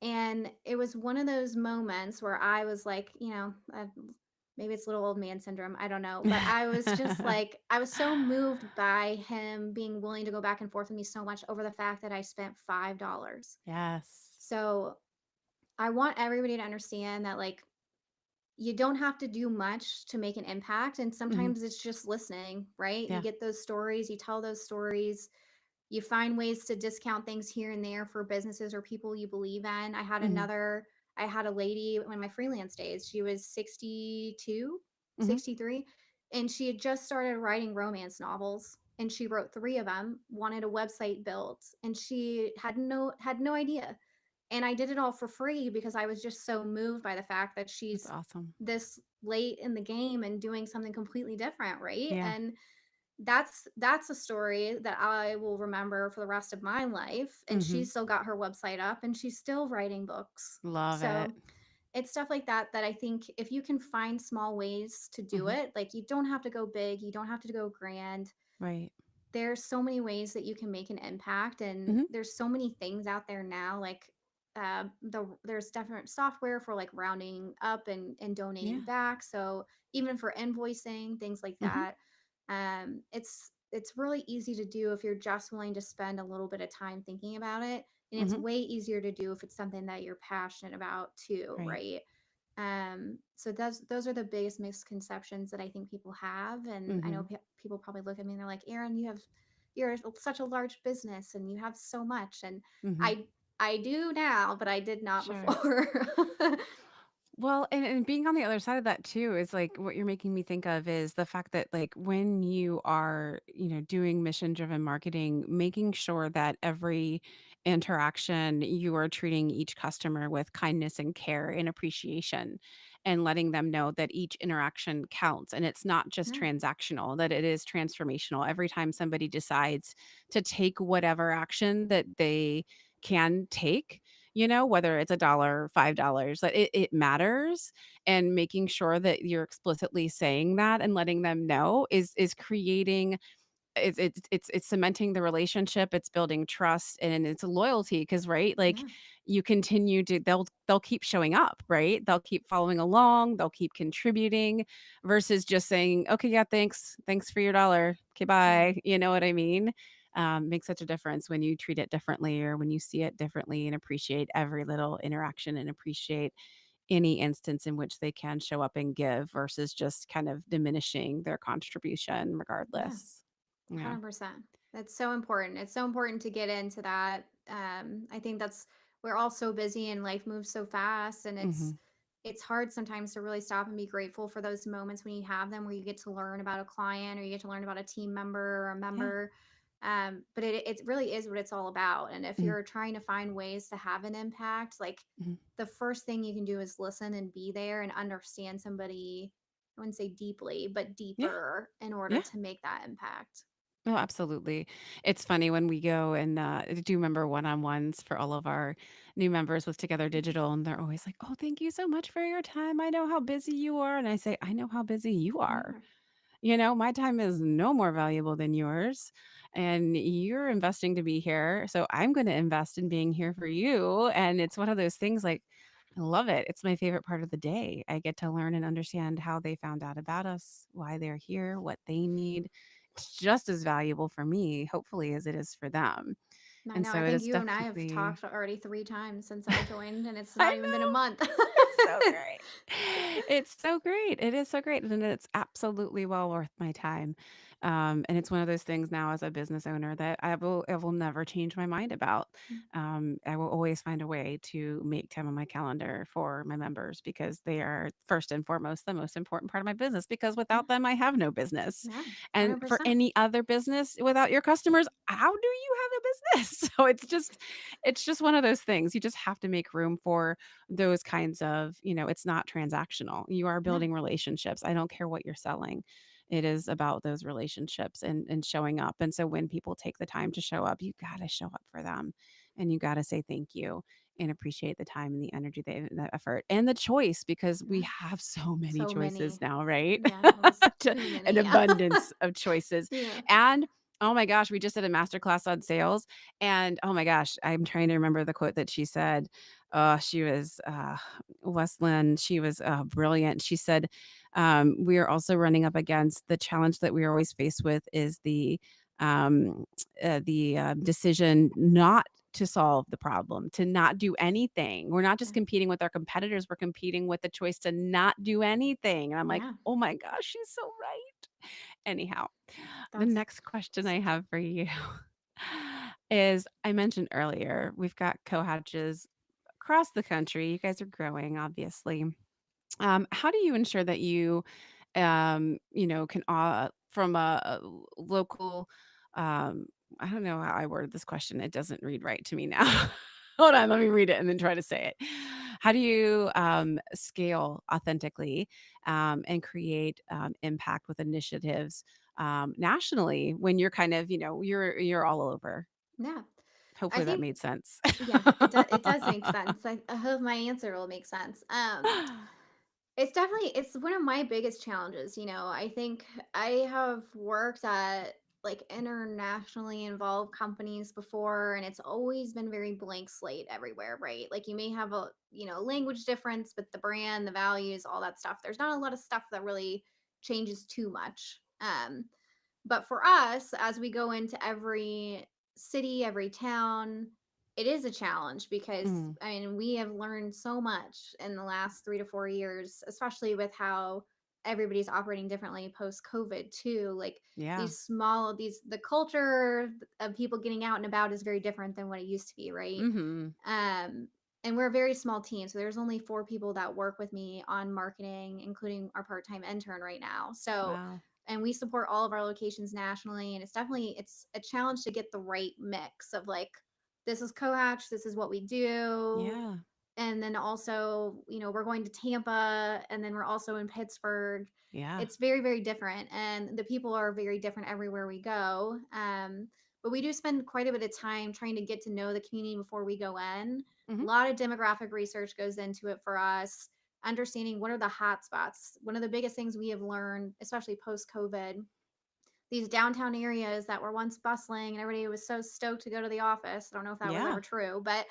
And it was one of those moments where I was like, maybe it's little old man syndrome, I don't know, but I was just like, I was so moved by him being willing to go back and forth with me so much over the fact that I spent $5. Yes. So I want everybody to understand that, like, you don't have to do much to make an impact. And Mhm. sometimes it's just listening, right? You Yeah. get those stories, you tell those stories, you find ways to discount things here and there for businesses or people you believe in. Mhm. I had a lady in my freelance days. She was 62, Mhm. 63, and she had just started writing romance novels. And she wrote three of them, wanted a website built, and she had no idea. And I did it all for free because I was just so moved by the fact that That's she's awesome. this late in the game and doing something completely different, right? Yeah. And that's a story that I will remember for the rest of my life. And Mhm. she's still got her website up and she's still writing books. Love it. So it's stuff like that that I think if you can find small ways to do Mhm. it, like you don't have to go big, you don't have to go grand. Right. There's so many ways that you can make an impact, and Mhm. there's so many things out there now, like there's different software for like rounding up and donating Yeah. back, so even for invoicing things like Mhm. that. It's really easy to do if you're just willing to spend a little bit of time thinking about it, and it's Mhm. way easier to do if it's something that you're passionate about too, Right. right? So those are the biggest misconceptions that I think people have. And I know Mhm. people probably look at me and they're like, "Aaron, you're such a large business and you have so much." And Mhm. I do now, but I did not Sure. before. Well, and being on the other side of that too is like what you're making me think of is the fact that like when you are, doing mission driven marketing, making sure that every interaction you are treating each customer with kindness and care and appreciation and letting them know that each interaction counts and it's not just Yeah, transactional, that it is transformational. Every time somebody decides to take whatever action that they can take, whether it's a dollar, $5, that it matters, and making sure that you're explicitly saying that and letting them know is creating it's cementing the relationship, it's building trust, and it's loyalty. Because right? Like, yeah, you continue to they'll keep showing up, right? They'll keep following along, they'll keep contributing versus just saying, "Okay, yeah, thanks. Thanks for your dollar. Okay, yeah, bye." You know what I mean? Makes such a difference when you treat it differently or when you see it differently and appreciate every little interaction and appreciate any instance in which they can show up and give versus just kind of diminishing their contribution yeah. regardless. Yeah. 100%. That's so important. It's so important to get into that. I think that's we're all so busy and life moves so fast, and it's Mhm. it's hard sometimes to really stop and be grateful for those moments when you have them where you get to learn about a client or you get to learn about a team member or a Yeah. member. But it really is what it's all about. And if Mhm. you're trying to find ways to have an impact, like Mhm. the first thing you can do is listen and be there and understand somebody. I wouldn't say deeply, but Yeah. deeper in order Yeah. to make that impact. Oh, absolutely. It's funny when we go and, do member one-on-ones for all of our new members with Together Digital, and they're always like, "Oh, thank you so much for your time. I know how busy you are." And I say, "I know how busy you are. Yeah. My time is no more valuable than yours, and you're investing to be here, so I'm gonna invest in being here for you." And it's one of those things, like, I love it. It's my favorite part of the day. I get to learn and understand how they found out about us, why they're here, what they need, it's just as valuable for me, hopefully, as it is for them. I And know. I so it think is you and I have definitely talked already 3 times since I joined, and it's I not even been a know. month. It's so great. It's so great. It is so great, and it's absolutely well worth my time. And it's one of those things now as a business owner that I will never change my mind about. I will always find a way to make time on my calendar for my members because they are first and foremost the most important part of my business because Yeah, without them I have no business. yeah, And for 100%. any other business without your customers, how do you have a business? So it's just one of those things. You just have to make room for those kinds of, it's not transactional. You are No, building relationships. I don't care what you're selling. It is about those relationships and showing up. And so when people take the time to show up, you got to show up for them and you got to say thank you and appreciate the time and the energy they and the effort and the choice because we yeah. have so many So choices many. now, right? Yeah, almost too An many. abundance of choices. Yeah. And oh my gosh, we just did a masterclass on sales. And oh my gosh, I'm trying to remember the quote that she said. She was Westland. She was brilliant. She said, "We are also running up against the challenge that we are always faced with is um, the decision not to solve the problem, to not do anything. We're not Yeah. just competing with our competitors; we're competing with the choice to not do anything." And I'm like, Yeah. "Oh my gosh, she's so right." Anyhow, the That's next question I so true. have for you is I mentioned earlier, we've got cohatches across the country. You guys are growing, obviously. How do you ensure that can from a local, um, I don't know how I worded this question. It doesn't read right to me now. Hold on, let me read it and then try to say it. How do you scale authentically and create impact with initiatives nationally when you're kind of, you're all over? Yeah. I Hopefully that think made sense. yeah, it does make sense. I hope my answer will make sense. It's one of my biggest challenges, I think I have worked at, like, internationally involved companies before, and it's always been very blank slate everywhere, right? Like, you may have a, language difference, but the brand, the values, all that stuff, there's not a lot of stuff that really changes too much. But for us, as we go into every city, every town, it is a challenge because, Mm, I mean, we have learned so much in the last 3 to 4 years, especially with how everybody's operating differently post COVID too. Like, yeah. the culture of people getting out and about is very different than what it used to be, right? Mhm. Um, and we're a very small team, so there's only 4 people that work with me on marketing, including our part-time intern right now. So, Wow. and we support all of our locations nationally, and it's a challenge to get the right mix of, like, this is Cohatch, this is what we do, Yeah. and then also, we're going to Tampa, and then we're also in Pittsburgh. Yeah. It's very, very different, and the people are very different everywhere we go. But we do spend quite a bit of time trying to get to know the community before we go in. A Mhm. lot of demographic research goes into it for us, understanding what are the hot spots. One of the biggest things we have learned, especially post COVID, these downtown areas that were once bustling and everybody was so stoked to go to the office. I don't know if that was Yeah. ever true, but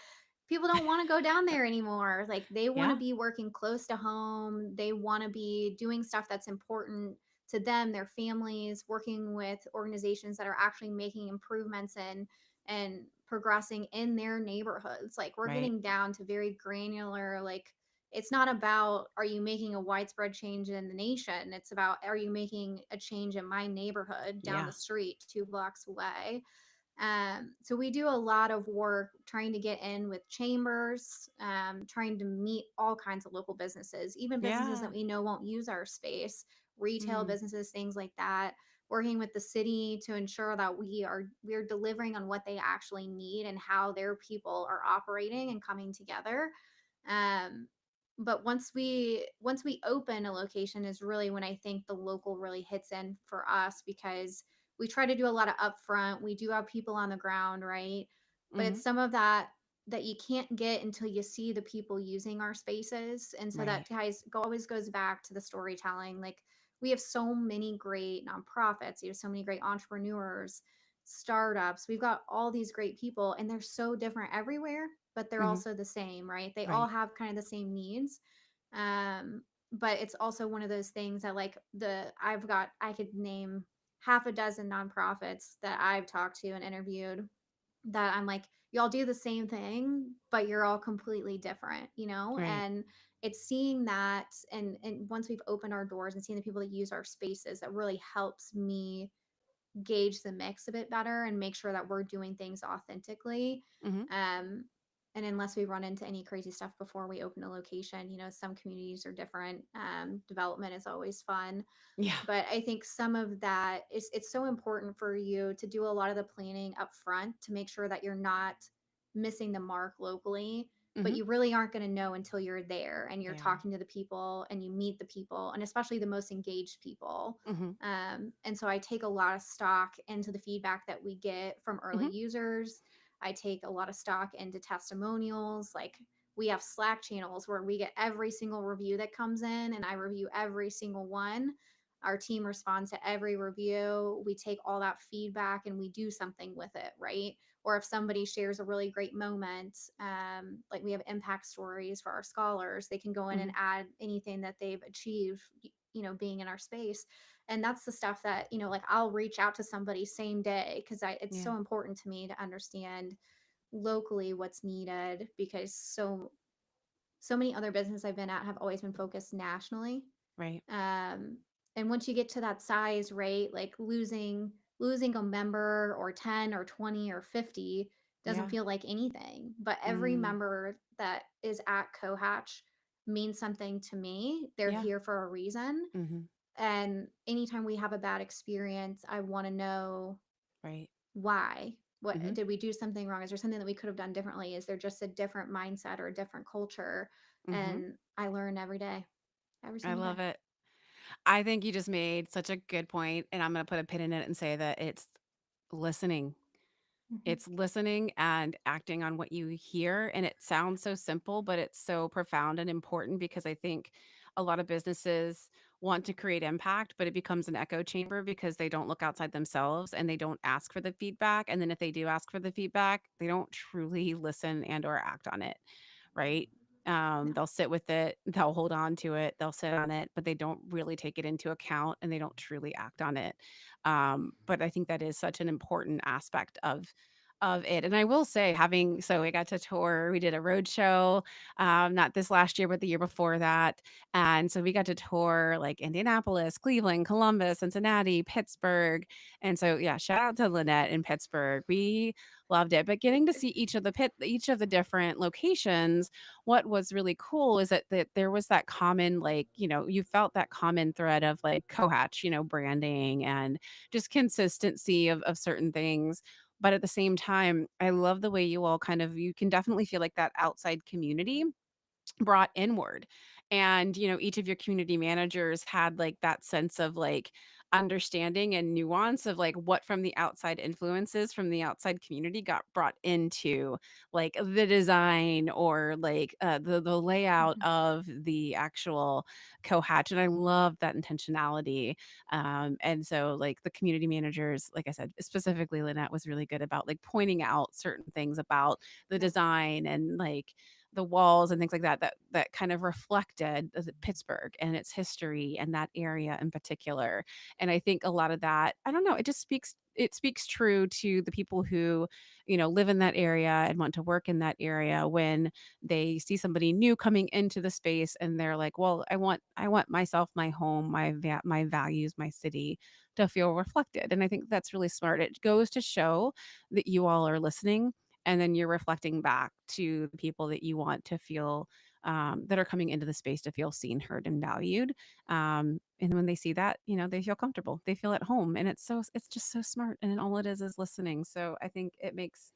people don't want to go down there anymore. Like, they want to Yeah. be working close to home. They want to be doing stuff that's important to them, their families, working with organizations that are actually making improvements and progressing in their neighborhoods. Like, we're Right. getting down to very granular, like, it's not about are you making a widespread change in the nation. It's about are you making a change in my neighborhood down Yeah. the street 2 blocks away. So we do a lot of work trying to get in with chambers, trying to meet all kinds of local businesses, even businesses that Yeah. we know won't use our space, retail Mm. businesses, things like that. Working with the city to ensure that we're delivering on what they actually need and how their people are operating and coming together. Um, but once we open a location is really when I think the local really hits in for us, because we try to do a lot of upfront. We do have people on the ground, right? But Mhm. it's some of that you can't get until you see the people using our spaces. And so Right. that always goes back to the storytelling. Like, we have so many great nonprofits, we have so many great entrepreneurs, startups. We've got all these great people, and they're so different everywhere, but they're Mhm. also the same, right? They all Right. have kind of the same needs. But it's also one of those things that, like, I could name half a dozen nonprofits that I've talked to and interviewed that I'm like, y'all do the same thing, but you're all completely different, you know? Right. And it's seeing that, and once we've opened our doors and seeing the people that use our spaces, that really helps me gauge the mix a bit better and make sure that we're doing things authentically. Mhm. Um, and unless we run into any crazy stuff before we open a location, you know, some communities are different. Development is always fun, Yeah. but I think some of that is, it's so important for you to do a lot of the planning up front to make sure that you're not missing the mark locally. But Mhm. you really aren't going to know until you're there and you're Yeah. talking to the people and you meet the people, and especially the most engaged people. Mhm. And so I take a lot of stock into the feedback that we get from early Mhm. users. I take a lot of stock into testimonials. Like, we have Slack channels where we get every single review that comes in, and I review every single one. Our team responds to every review. We take all that feedback and we do something with it, right? Or if somebody shares a really great moment, like we have impact stories for our scholars, they can go in and Mhm. add anything that they've achieved, you know, being in our space. And that's the stuff that, you know, like I'll reach out to somebody same day because it's Yeah. so important to me to understand locally what's needed, because so many other businesses I've been at have always been focused nationally. Right. um, and once you get to that size, right, like losing a member or 10 or 20 or 50 doesn't Yeah. feel like anything, but every Mm. member that is at Cohatch means something to me. They're Yeah. here for a reason. Mhm. And anytime we have a bad experience, I want to know Right. why. What Mhm. did we do something wrong? Is there something that we could have done differently? Is there just a different mindset or a different culture? Mhm. And I learn every day, every I single day. love it. I think you just made such a good point, and I'm gonna put a pin in it and say that it's listening. Mhm. It's listening and acting on what you hear, and it sounds so simple, but it's so profound and important because I think a lot of businesses want to create impact, but it becomes an echo chamber because they don't look outside themselves and they don't ask for the feedback, and then if they do ask for the feedback, they don't truly listen and or act on it, right? No. They'll sit with it, they'll hold on to it, they'll sit on it, but they don't really take it into account and they don't truly act on it. But I think that is such an important aspect of it. And I will say, having so we got to tour, we did a road show, not this last year, but the year before that. And so we got to tour like Indianapolis, Cleveland, Columbus, Cincinnati, Pittsburgh. And so yeah, shout out to Lynette in Pittsburgh. We loved it. But getting to see each of the different locations, what was really cool is that there was that common, like, you felt that common thread of like Cohatch, branding and just consistency of certain things. But at the same time, I love the way you all kind of you can definitely feel like that outside community brought inward. And, each of your community managers had like that sense of like understanding and nuance of like what from the outside influences from the outside community got brought into like the design or like the layout Mhm. of the actual cohatch. And I love that intentionality. And so like the community managers, like I said, specifically Lynette was really good about like pointing out certain things about the Yeah. design and like the walls and things like that kind of reflected Pittsburgh and its history and that area in particular. And I think a lot of that, I don't know, it speaks true to the people who, live in that area and want to work in that area when they see somebody new coming into the space and they're like, "Well, I want myself, my home, my values, my city to feel reflected." And I think that's really smart. It goes to show that you all are listening and then you're reflecting back to the people that you want to feel that are coming into the space to feel seen, heard, and valued. And when they see that, they feel comfortable, they feel at home, and it's just so smart. And all it is listening. So I think it makes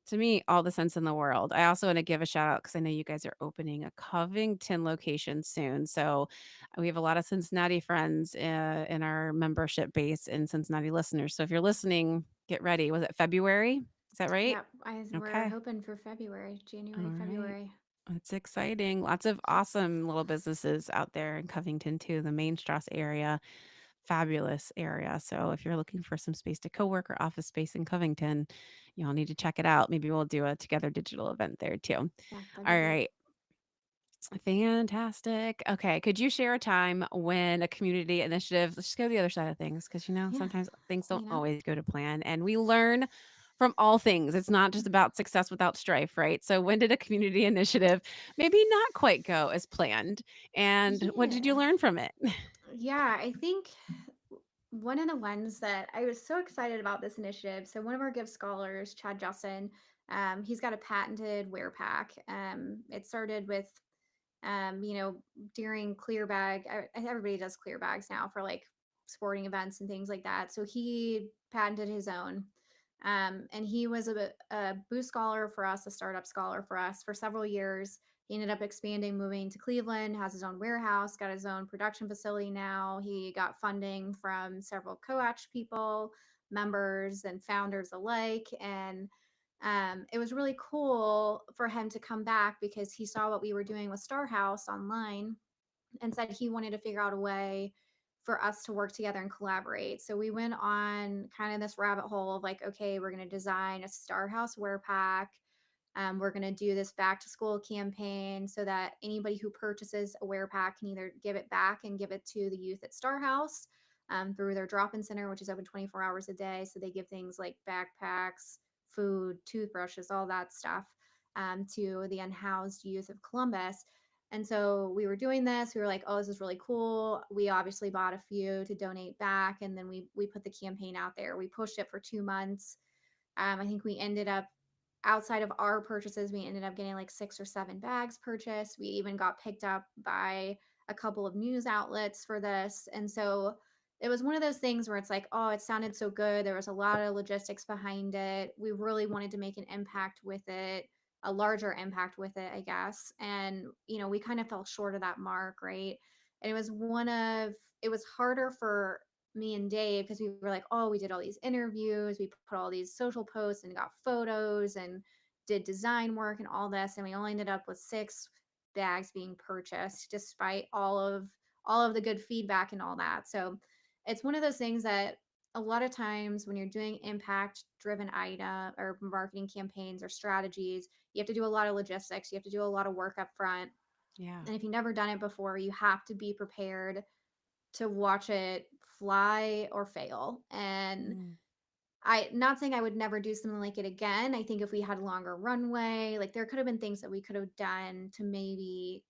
to me all the sense in the world. I also want to give a shout out because I know you guys are opening a Covington location soon. So we have a lot of Cincinnati friends in our membership base and Cincinnati listeners. So if you're listening, get ready. Was it February? Is that right? Yeah, we're Okay. hoping for February, All January, right. February. That's exciting. Lots of awesome little businesses out there in Covington too, the Main Strasse area. Fabulous area. So if you're looking for some space to co-work or office space in Covington, y'all need to check it out. Maybe we'll do a together digital event there too. Yeah, that'd All be great. right. Fantastic. Okay. Could you share a time when a community initiative, let's just go to the other side of things because, Yeah, sometimes things don't you know? always go to plan and we learn from all things. It's not just about success without strife, right? So, when did a community initiative maybe not quite go as planned? And what did you Yeah. learn from it? Yeah, I think one of the ones that I was so excited about this initiative. So one of our Give scholars, Chad Justin, he's got a patented wear pack. It started with, you know, during clear bag. Everybody does clear bags now for like sporting events and things like that. So he patented his own. And he was a boost scholar for us, a startup scholar for us for several years. He ended up expanding, moving to Cleveland, has his own warehouse, got his own production facility now. He got funding from several Coach people, members, and founders alike. And it was really cool for him to come back because he saw what we were doing with Star House online and said he wanted to figure out a way for us to work together and collaborate. So we went on kind of this rabbit hole of like, okay, we're going to design a Star House wear pack. We're going to do this back to school campaign so that anybody who purchases a wear pack can either give it back and give it to the youth at Star House through their drop in center, which is open 24 hours a day. So they give things like backpacks, food, toothbrushes, all that stuff to the unhoused youth of Columbus. And so we were doing this. We were like, "Oh, this is really cool." We obviously bought a few to donate back, and then we put the campaign out there. We pushed it for 2 months. I think we ended up outside of our purchases, we ended up getting like 6 or 7 bags purchased. We even got picked up by a couple of news outlets for this, and so it was one of those things where it's like, oh, it sounded so good. There was a lot of logistics behind it. We really wanted to make an impact with it, a larger impact with it, I guess. And, you know, we kind of fell short of that mark, right? And it was harder for me and Dave because we were like, oh, we did all these interviews, we put all these social posts and got photos and did design work and all this. And we only ended up with 6 bags being purchased despite all of the good feedback and all that. So it's one of those things that a lot of times when you're doing impact driven item or marketing campaigns or strategies, you have to do a lot of logistics, you have to do a lot of work up front. Yeah. And if you've never done it before, you have to be prepared to watch it fly or fail. And Mm, I not saying I would never do something like it again. I think if we had a longer runway, like there could have been things that we could have done to maybe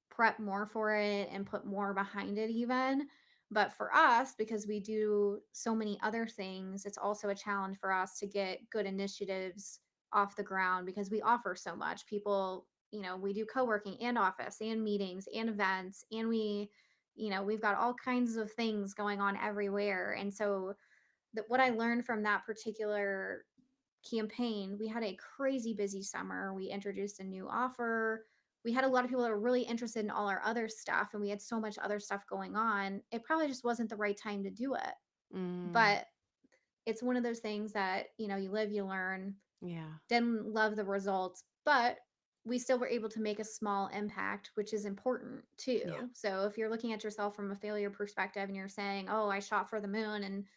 prep more for it and put more behind it even. But for us, because we do so many other things, it's also a challenge for us to get good initiatives off the ground because we offer so much. People, you know, we do co-working and office and meetings and events and we've got all kinds of things going on everywhere. And so what I learned from that particular campaign, we had a crazy busy summer. We introduced a new offer. We had a lot of people that were really interested in all our other stuff, and we had so much other stuff going on. It probably just wasn't the right time to do it. mm, But it's one of those things that, you know, you live, you learn. yeah. Didn't love the results, but we still were able to make a small impact, which is important Yeah. too. So if you're looking at yourself from a failure perspective and you're saying, oh, I shot for the moon and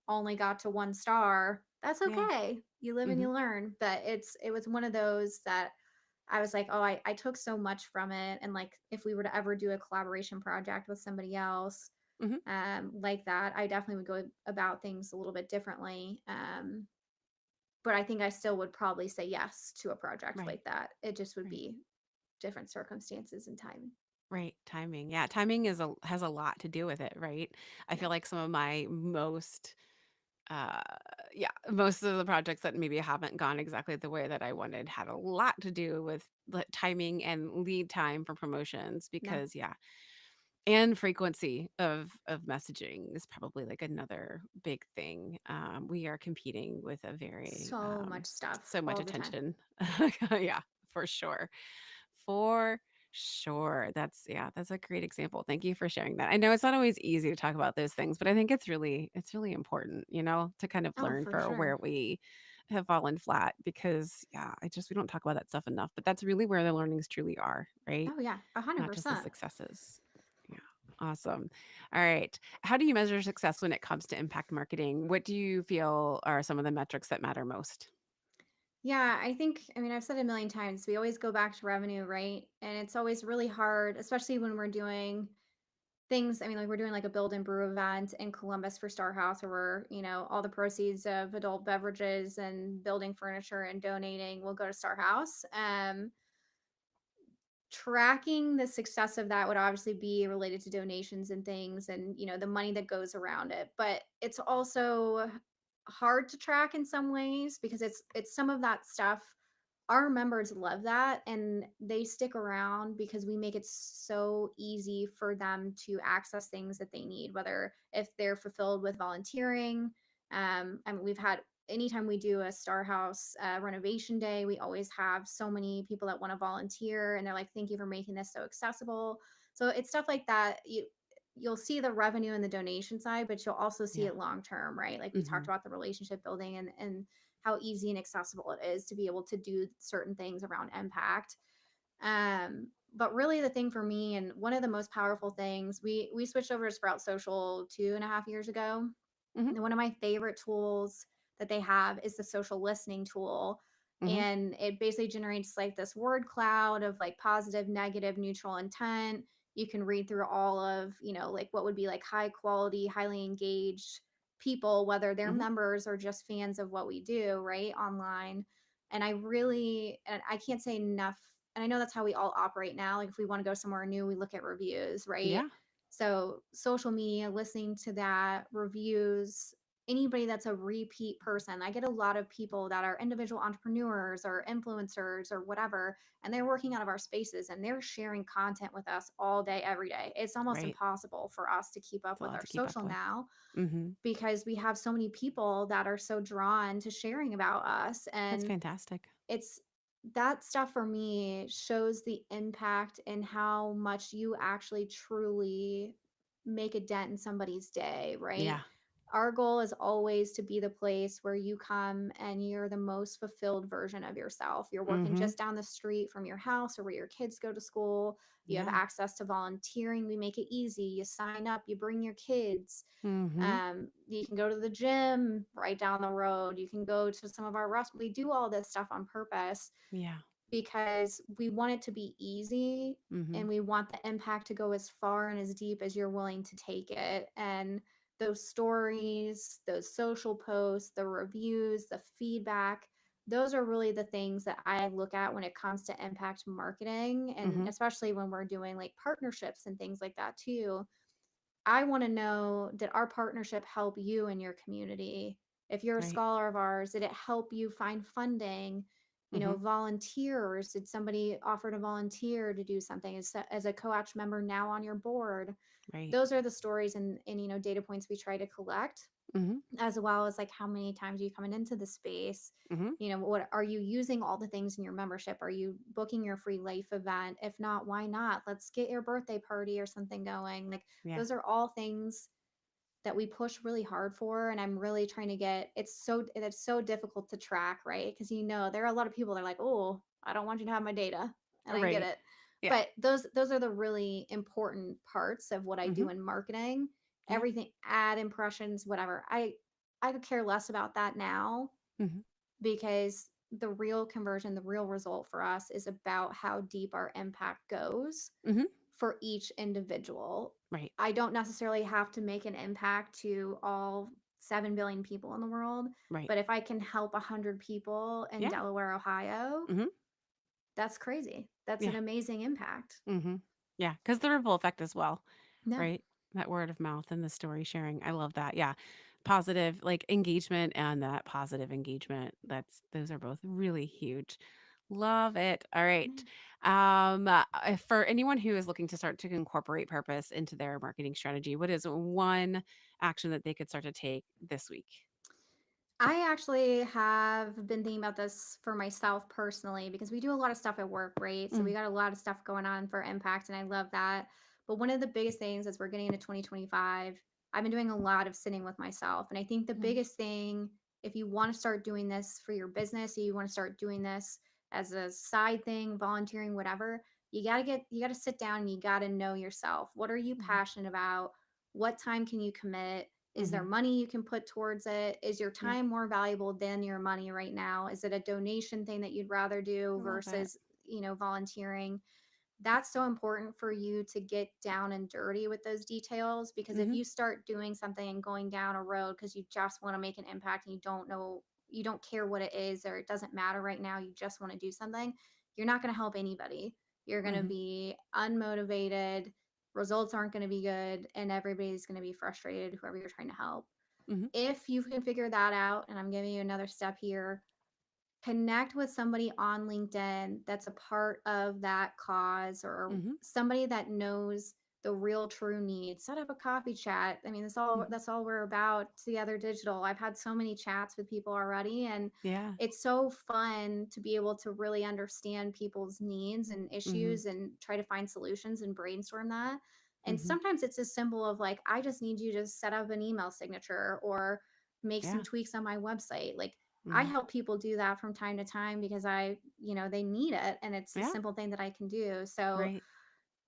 only got to 1 star, that's Yeah. okay. You live and Hmm. you learn. But it was one of those that I was like, oh, I took so much from it. And like if we were to ever do a collaboration project with somebody else, Hmm. like that, I definitely would go about things a little bit differently. But I think I still would probably say yes to a project Right. like that. It just would Right. be different circumstances and time. Right, timing. Yeah, timing is a has a lot to do with it, right? I Yeah. feel like some of my uh yeah, most of the projects that maybe haven't gone exactly the way that I wanted had a lot to do with the timing and lead time for promotions Yeah. because yeah, and frequency of messaging is probably like another big thing. We are competing with a very So much stuff so much all the time. attention. Yeah, for sure. For sure. That's yeah, that's a great example. Thank you for sharing that. I know it's not always easy to talk about those things, but I think it's really important, to kind of Oh, learn for for where sure. we have fallen flat because yeah, we don't talk about that stuff enough, but that's really where the learnings truly are, right? Oh, yeah. a hundred Not just the percent. successes. Yeah. Awesome. All right. How do you measure success when it comes to impact marketing? What do you feel are some of the metrics that matter most? Yeah, I think, I mean, I've said it a million times, we always go back to revenue, right? And it's always really hard, especially when we're doing things. I mean, like we're doing like a build and brew event in Columbus for Star House, where we're, all the proceeds of adult beverages and building furniture and donating will go to Star House. Tracking the success of that would obviously be related to donations and things, and the money that goes around it, but it's also hard to track in some ways because it's some of that stuff. Our members love that, and they stick around because we make it so easy for them to access things that they need, whether if they're fulfilled with volunteering. I mean, we've had, anytime we do a Star House renovation day, we always have so many people that want to volunteer, and they're like, "Thank you for making this so accessible." So it's stuff like that. You'll see the revenue and the donation side, but you'll also see Yeah. it long term, right? Like we talked Mhm. about the relationship building and how easy and accessible it is to be able to do certain things around impact. But really, the thing for me, and one of the most powerful things, we switched over to Sprout Social 2.5 years ago, Mhm. and one of my favorite tools that they have is the social listening tool. Mhm. And it basically generates like this word cloud of like positive, negative, neutral intent. You can read through all of, like what would be like high quality, highly engaged people, whether they're Mhm. members or just fans of what we do, right? Online. And I can't say enough. And I know that's how we all operate now. Like if we want to go somewhere new, we look at reviews, right? Yeah. So, social media, listening to that, reviews, anybody that's a repeat person. I get a lot of people that are individual entrepreneurs or influencers or whatever, and they're working out of our spaces and they're sharing content with us all day, every day. It's almost Right. impossible for us to keep up It's a with lot our to keep up social with. now Mhm. because we have so many people that are so drawn to sharing about us. That's And fantastic. it's that stuff for me shows the impact and how much you actually truly make a dent in somebody's day, right? Yeah. Our goal is always to be the place where you come and you're the most fulfilled version of yourself. You're working Mhm. just down the street from your house or where your kids go to school. You have Yeah. access to volunteering. We make it easy. You sign up, you bring your kids. Mhm. You can go to the gym right down the road. You can go to some of our restaurants. We do all this stuff on purpose Yeah. because we want it to be easy, and Mhm. we want the impact to go as far and as deep as you're willing to take it. And those stories, those social posts, the reviews, the feedback, those are really the things that I look at when it comes to impact marketing. And Mhm. especially when we're doing like partnerships and things like that too, I want to know, did our partnership help you in your community? If you're a Right. scholar of ours, did it help you find funding? Mhm. Volunteers, did somebody offer to volunteer to do something as a coach member now on your board? Right. Those are the stories and data points we try to collect, Mhm. as well as like how many times are you coming into the space. Mhm. What are you using all the things in your membership? Are you booking your free life event? If not, why not? Let's get your birthday party or something going. Like Yeah. those are all things that we push really hard for, and I'm really trying to get, it's so difficult to track, right? Because there are a lot of people that are like, "Oh, I don't want you to have my data." And I get Right. it. Yeah. But those are the really important parts of what I Mhm. do in marketing. Yeah. Everything, ad impressions, whatever. I could care less about that now Mhm. because the real conversion, the real result for us is about how deep our impact goes Mhm. for each individual. Right. I don't necessarily have to make an impact to all 7 billion people in the world, Right. but if I can help 100 people in Yeah. Delaware, Ohio, Mhm. that's crazy. That's Yeah. an amazing impact. Mhm. Yeah, because the ripple effect as well, No. right? That word of mouth and the story sharing. I love that. Yeah. Positive, like, engagement and that positive engagement. Those are both really huge. Love it. All right. For anyone who is looking to start to incorporate purpose into their marketing strategy, what is one action that they could start to take this week? I actually have been thinking about this for myself personally because we do a lot of stuff at work, right? So we Mm, got a lot of stuff going on for impact, and I love that. But one of the biggest things as we're getting into 2025, I've been doing a lot of sitting with myself. And I think the mhm, biggest thing, if you want to start doing this for your business, or you want to start doing this as a side thing, volunteering, whatever, you got to sit down and you got to know yourself. What are you mhm, passionate about? What time can you commit? Is there Mhm. money you can put towards it? Is your Yeah. time more valuable than your money right now? Is it a donation thing that you'd rather do I love it. versus, volunteering? That's so important for you to get down and dirty with those details, because if Mhm. you start doing something and going down a road because you just want to make an impact and you don't care what it is, or it doesn't matter right now, you just want to do something, you're not going to help anybody. You're going to Mhm. be unmotivated, results aren't going to be good, and everybody's going to be frustrated, whoever you're trying to help. Mhm. If you can figure that out, and I'm giving you another step here, connect with somebody on LinkedIn that's a part of that cause, or Mhm. somebody that knows the real true needs. Set up a coffee chat. I mean, Mhm. that's all we're about together digital. I've had so many chats with people already, and Yeah. it's so fun to be able to really understand people's needs and Mhm. issues and try to find solutions and brainstorm that. And Mhm. sometimes it's as simple of like, I just need you to set up an email signature or make some Yeah. tweaks on my website. Like, I Mhm. help people do that from time to time because they need it, and it's a Yeah. simple thing that I can do. So, Right.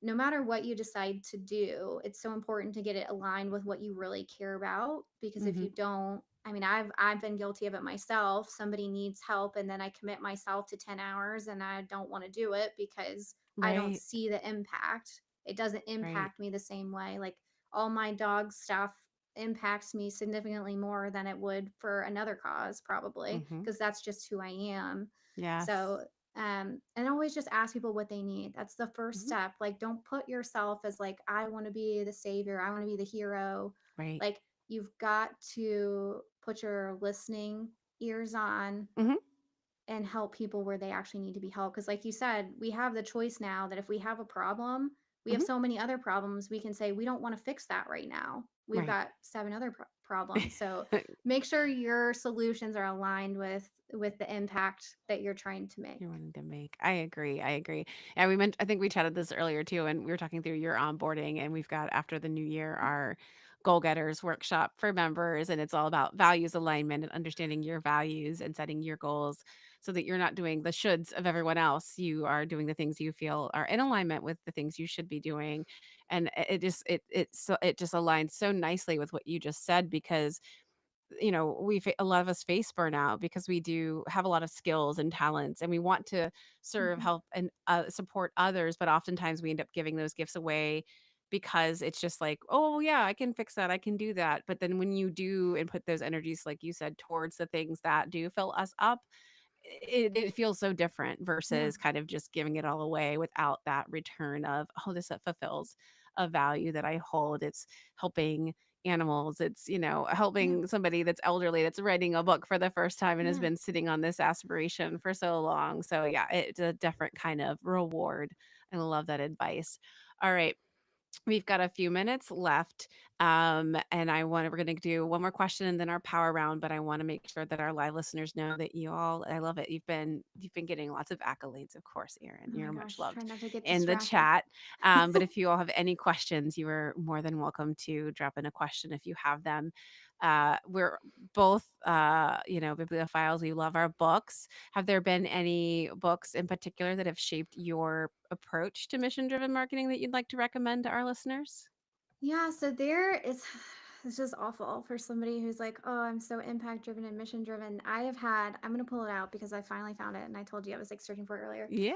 no matter what you decide to do, it's so important to get it aligned with what you really care about, because if Mhm. you don't, I mean, I've been guilty of it myself. Somebody needs help and then I commit myself to 10 hours and I don't want to do it because I don't Right. see the impact. It doesn't Right. impact me the same way. Like, all my dog stuff impacts me significantly more than it would for another cause, probably, Mhm. because that's just who I am. Yes. So, and always just ask people what they need. That's the first Mhm. step. Like, don't put yourself as like, I want to be the savior, I want to be the hero. Right. Like, you've got to put your listening ears on Mhm. and help people where they actually need to be helped. Because, like you said, we have the choice now that if we have a problem, we have Mhm. so many other problems. We can say, we don't want to fix that right now. We've Right. got seven other problems. So make sure your solutions are aligned with the impact that you're trying to make. You're wanting to make. I agree. I agree. And we meant I think we chatted this earlier too, and we were talking through your onboarding, and we've got after the new year our goal getters workshop for members, and it's all about values alignment and understanding your values and setting your goals so that you're not doing the shoulds of everyone else. You are doing the things you feel are in alignment with the things you should be doing. And it just aligns so nicely with what you just said because a lot of us face burnout because we do have a lot of skills and talents and we want to serve, Mhm. help, and support others. But oftentimes we end up giving those gifts away because it's just like, oh, yeah, I can fix that. I can do that. But then when you do and put those energies, like you said, towards the things that do fill us up, it feels so different Yeah. versus kind of just giving it all away without that return of, "Oh, this fulfills a value that I hold." It's helping animals, it's, Yeah. helping somebody that's elderly that's writing a book for the first time and has Yeah. been sitting on this aspiration for so long. So, yeah, it's a different kind of reward. I love that advice. All right. We've got a few minutes left, and we're gonna do one more question and then our power round, but I wanna make sure that our live listeners know that I love it. You've been getting lots of accolades, of course, Erin. Oh my You're much gosh, try loved not to get in the distracted. chat. But if you all have any questions, you are more than welcome to drop in a question if you have them. We're both, bibliophiles. We love our books. Have there been any books in particular that have shaped your approach to mission-driven marketing that you'd like to recommend to our listeners? Yeah, so there is it's just awful for somebody who's like, "Oh, I'm so impact driven and mission driven." I'm going to pull it out because I finally found it and I told you I was like searching for it earlier. Yeah.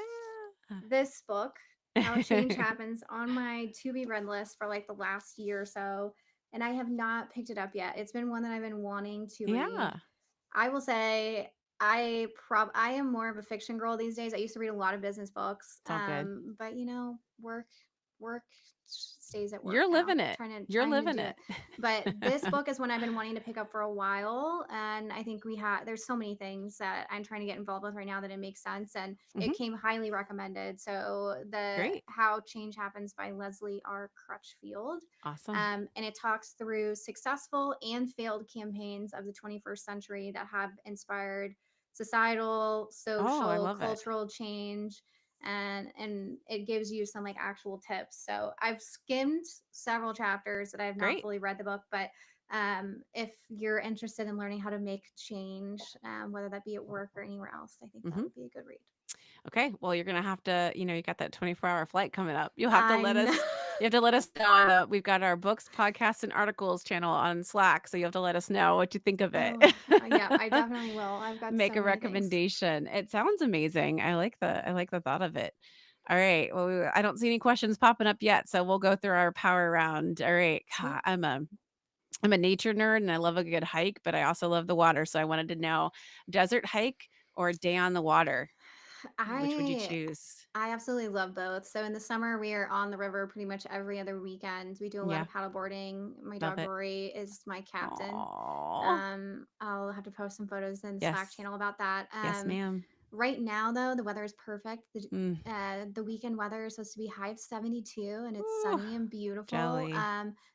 This book, How Change Happens, on my to be read list for like the last year or so, and I have not picked it up yet. It's been one that I've been wanting to read. Yeah. I will say I am more of a fiction girl these days. I used to read a lot of business books, It's all good. but work stays at work You're now. living it. You're Trying to living do it. it. But this book is one I've been wanting to pick up for a while, and I think there's so many things that I'm trying to get involved with right now that it makes sense, and it Mhm. came highly recommended. So the Great. How Change Happens by Leslie R. Crutchfield. Awesome. And it talks through successful and failed campaigns of the 21st century that have inspired societal, Oh, I social, love it. cultural change, and it gives you some like actual tips. So I've skimmed several chapters, that I have not Great. fully read the book, but if you're interested in learning how to make change, whether that be at work or anywhere else, I think that Mhm. would be a good read. Okay. Well, you're gonna have to, you got that 24-hour flight coming up. You'll have to I let know. us You have to let us know on the we've got our books, podcasts, and articles channel on Slack, so you have to let us know what you think of it. Oh, yeah, I definitely will. I've got Make so a many things. recommendation. It sounds amazing. I like the thought of it. All right. Well, I don't see any questions popping up yet, so we'll go through our power round. All right. Sweet. God, I'm a nature nerd and I love a good hike, but I also love the water. So I wanted to know desert hike or day on the water. Which would you I choose? I absolutely love both. So in the summer, we are on the river pretty much every other weekend. We do a lot Yeah, of paddle boarding. My love dog it. Rory is my captain. Oh, I'll have to post some photos in the Slack yes. channel about that. Yes, ma'am. Right now, though, the weather is perfect. Mm. The weekend weather is supposed to be high of 72 and it's Ooh, sunny and beautiful. jelly.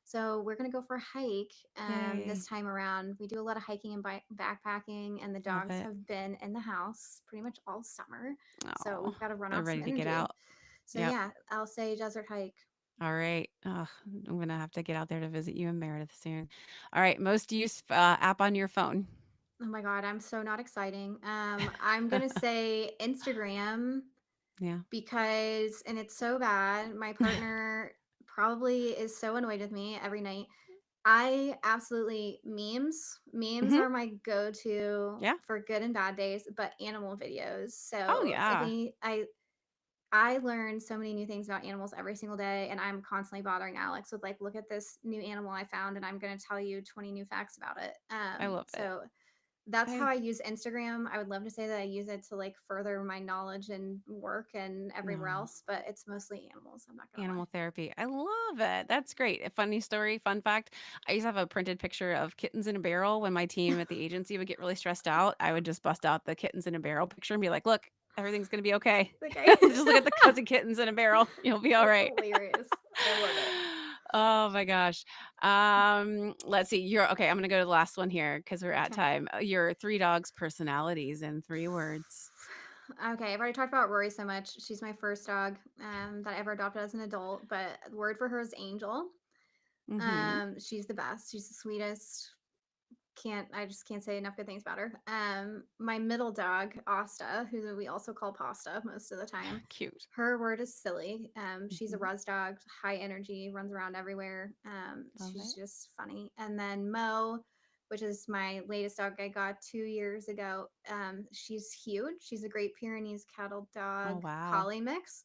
So we're going to go for a hike this Yay. time around. We do a lot of hiking and backpacking, and the Love dogs it. have been in the house pretty much all summer. So Oh, we've got to run they're off some ready to get energy. out. So Yep. yeah, I'll say desert hike. All right. Ugh, I'm gonna have to get out there to visit you and Meredith soon. All right. Most used app on your phone. Oh my God, I'm so not exciting. I'm going to say Instagram Yeah. because, and it's so bad, my partner probably is so annoyed with me every night. I absolutely memes Hmm. are my go-to Yeah. for good and bad days, but animal videos. Oh So if yeah. any I learn so many new things about animals every single day, and I'm constantly bothering Alex with like, look at this new animal I found, and I'm going to tell you 20 new facts about it. I love it. So that's how Hey. I use Instagram. I would love to say that I use it to like further my knowledge and work and everywhere No. else, but it's mostly animals. I'm not gonna lie. Animal therapy. I love it. That's great. A funny story, fun fact. I used to have a printed picture of kittens in a barrel when my team at the agency would get really stressed out. I would just bust out the kittens in a barrel picture and be like, look, everything's going to be okay. Okay. Just look at the cozy kittens in a barrel. You'll be all That's right. hilarious. I love it. Oh my gosh. Let's see. You're okay. I'm going to go to the last one here because we're at Okay. time. Your three dogs' personalities in 3 words. Okay, I've already talked about Rory so much. She's my first dog that I ever adopted as an adult, but the word for her is Angel. Mm-hmm. She's the best. She's the sweetest. I just can't say enough good things about her. My middle dog, Asta, who we also call Pasta most of the time, Cute. her word is silly. She's a Hmm. res dog, high energy, runs around everywhere. Love She's it. just funny. And then Mo, which is my latest dog I got 2 years ago. She's huge. She's a Great Pyrenees cattle Oh, dog wow. collie mix.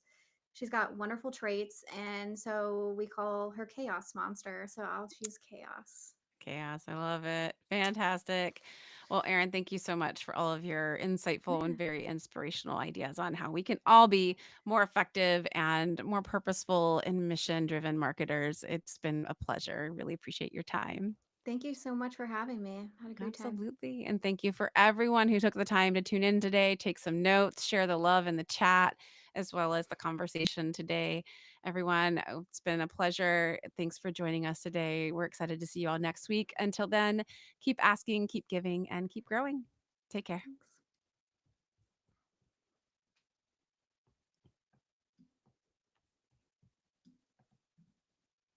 She's got wonderful traits, and so we call her Chaos Monster. So I'll choose Chaos. Chaos. I love it. Fantastic. Well, Erin, thank you so much for all of your insightful and Yeah. very inspirational ideas on how we can all be more effective and more purposeful and mission driven marketers. It's been a pleasure. Really appreciate your time. Thank you so much for having me. I had a great time. Absolutely. And thank you for everyone who took the time to tune in today, take some notes, share the love in the chat, as well as the conversation today. Everyone, it's been a pleasure. Thanks for joining us today. We're excited to see you all next week. Until then, keep asking, keep giving, and keep growing. Take care. Thanks.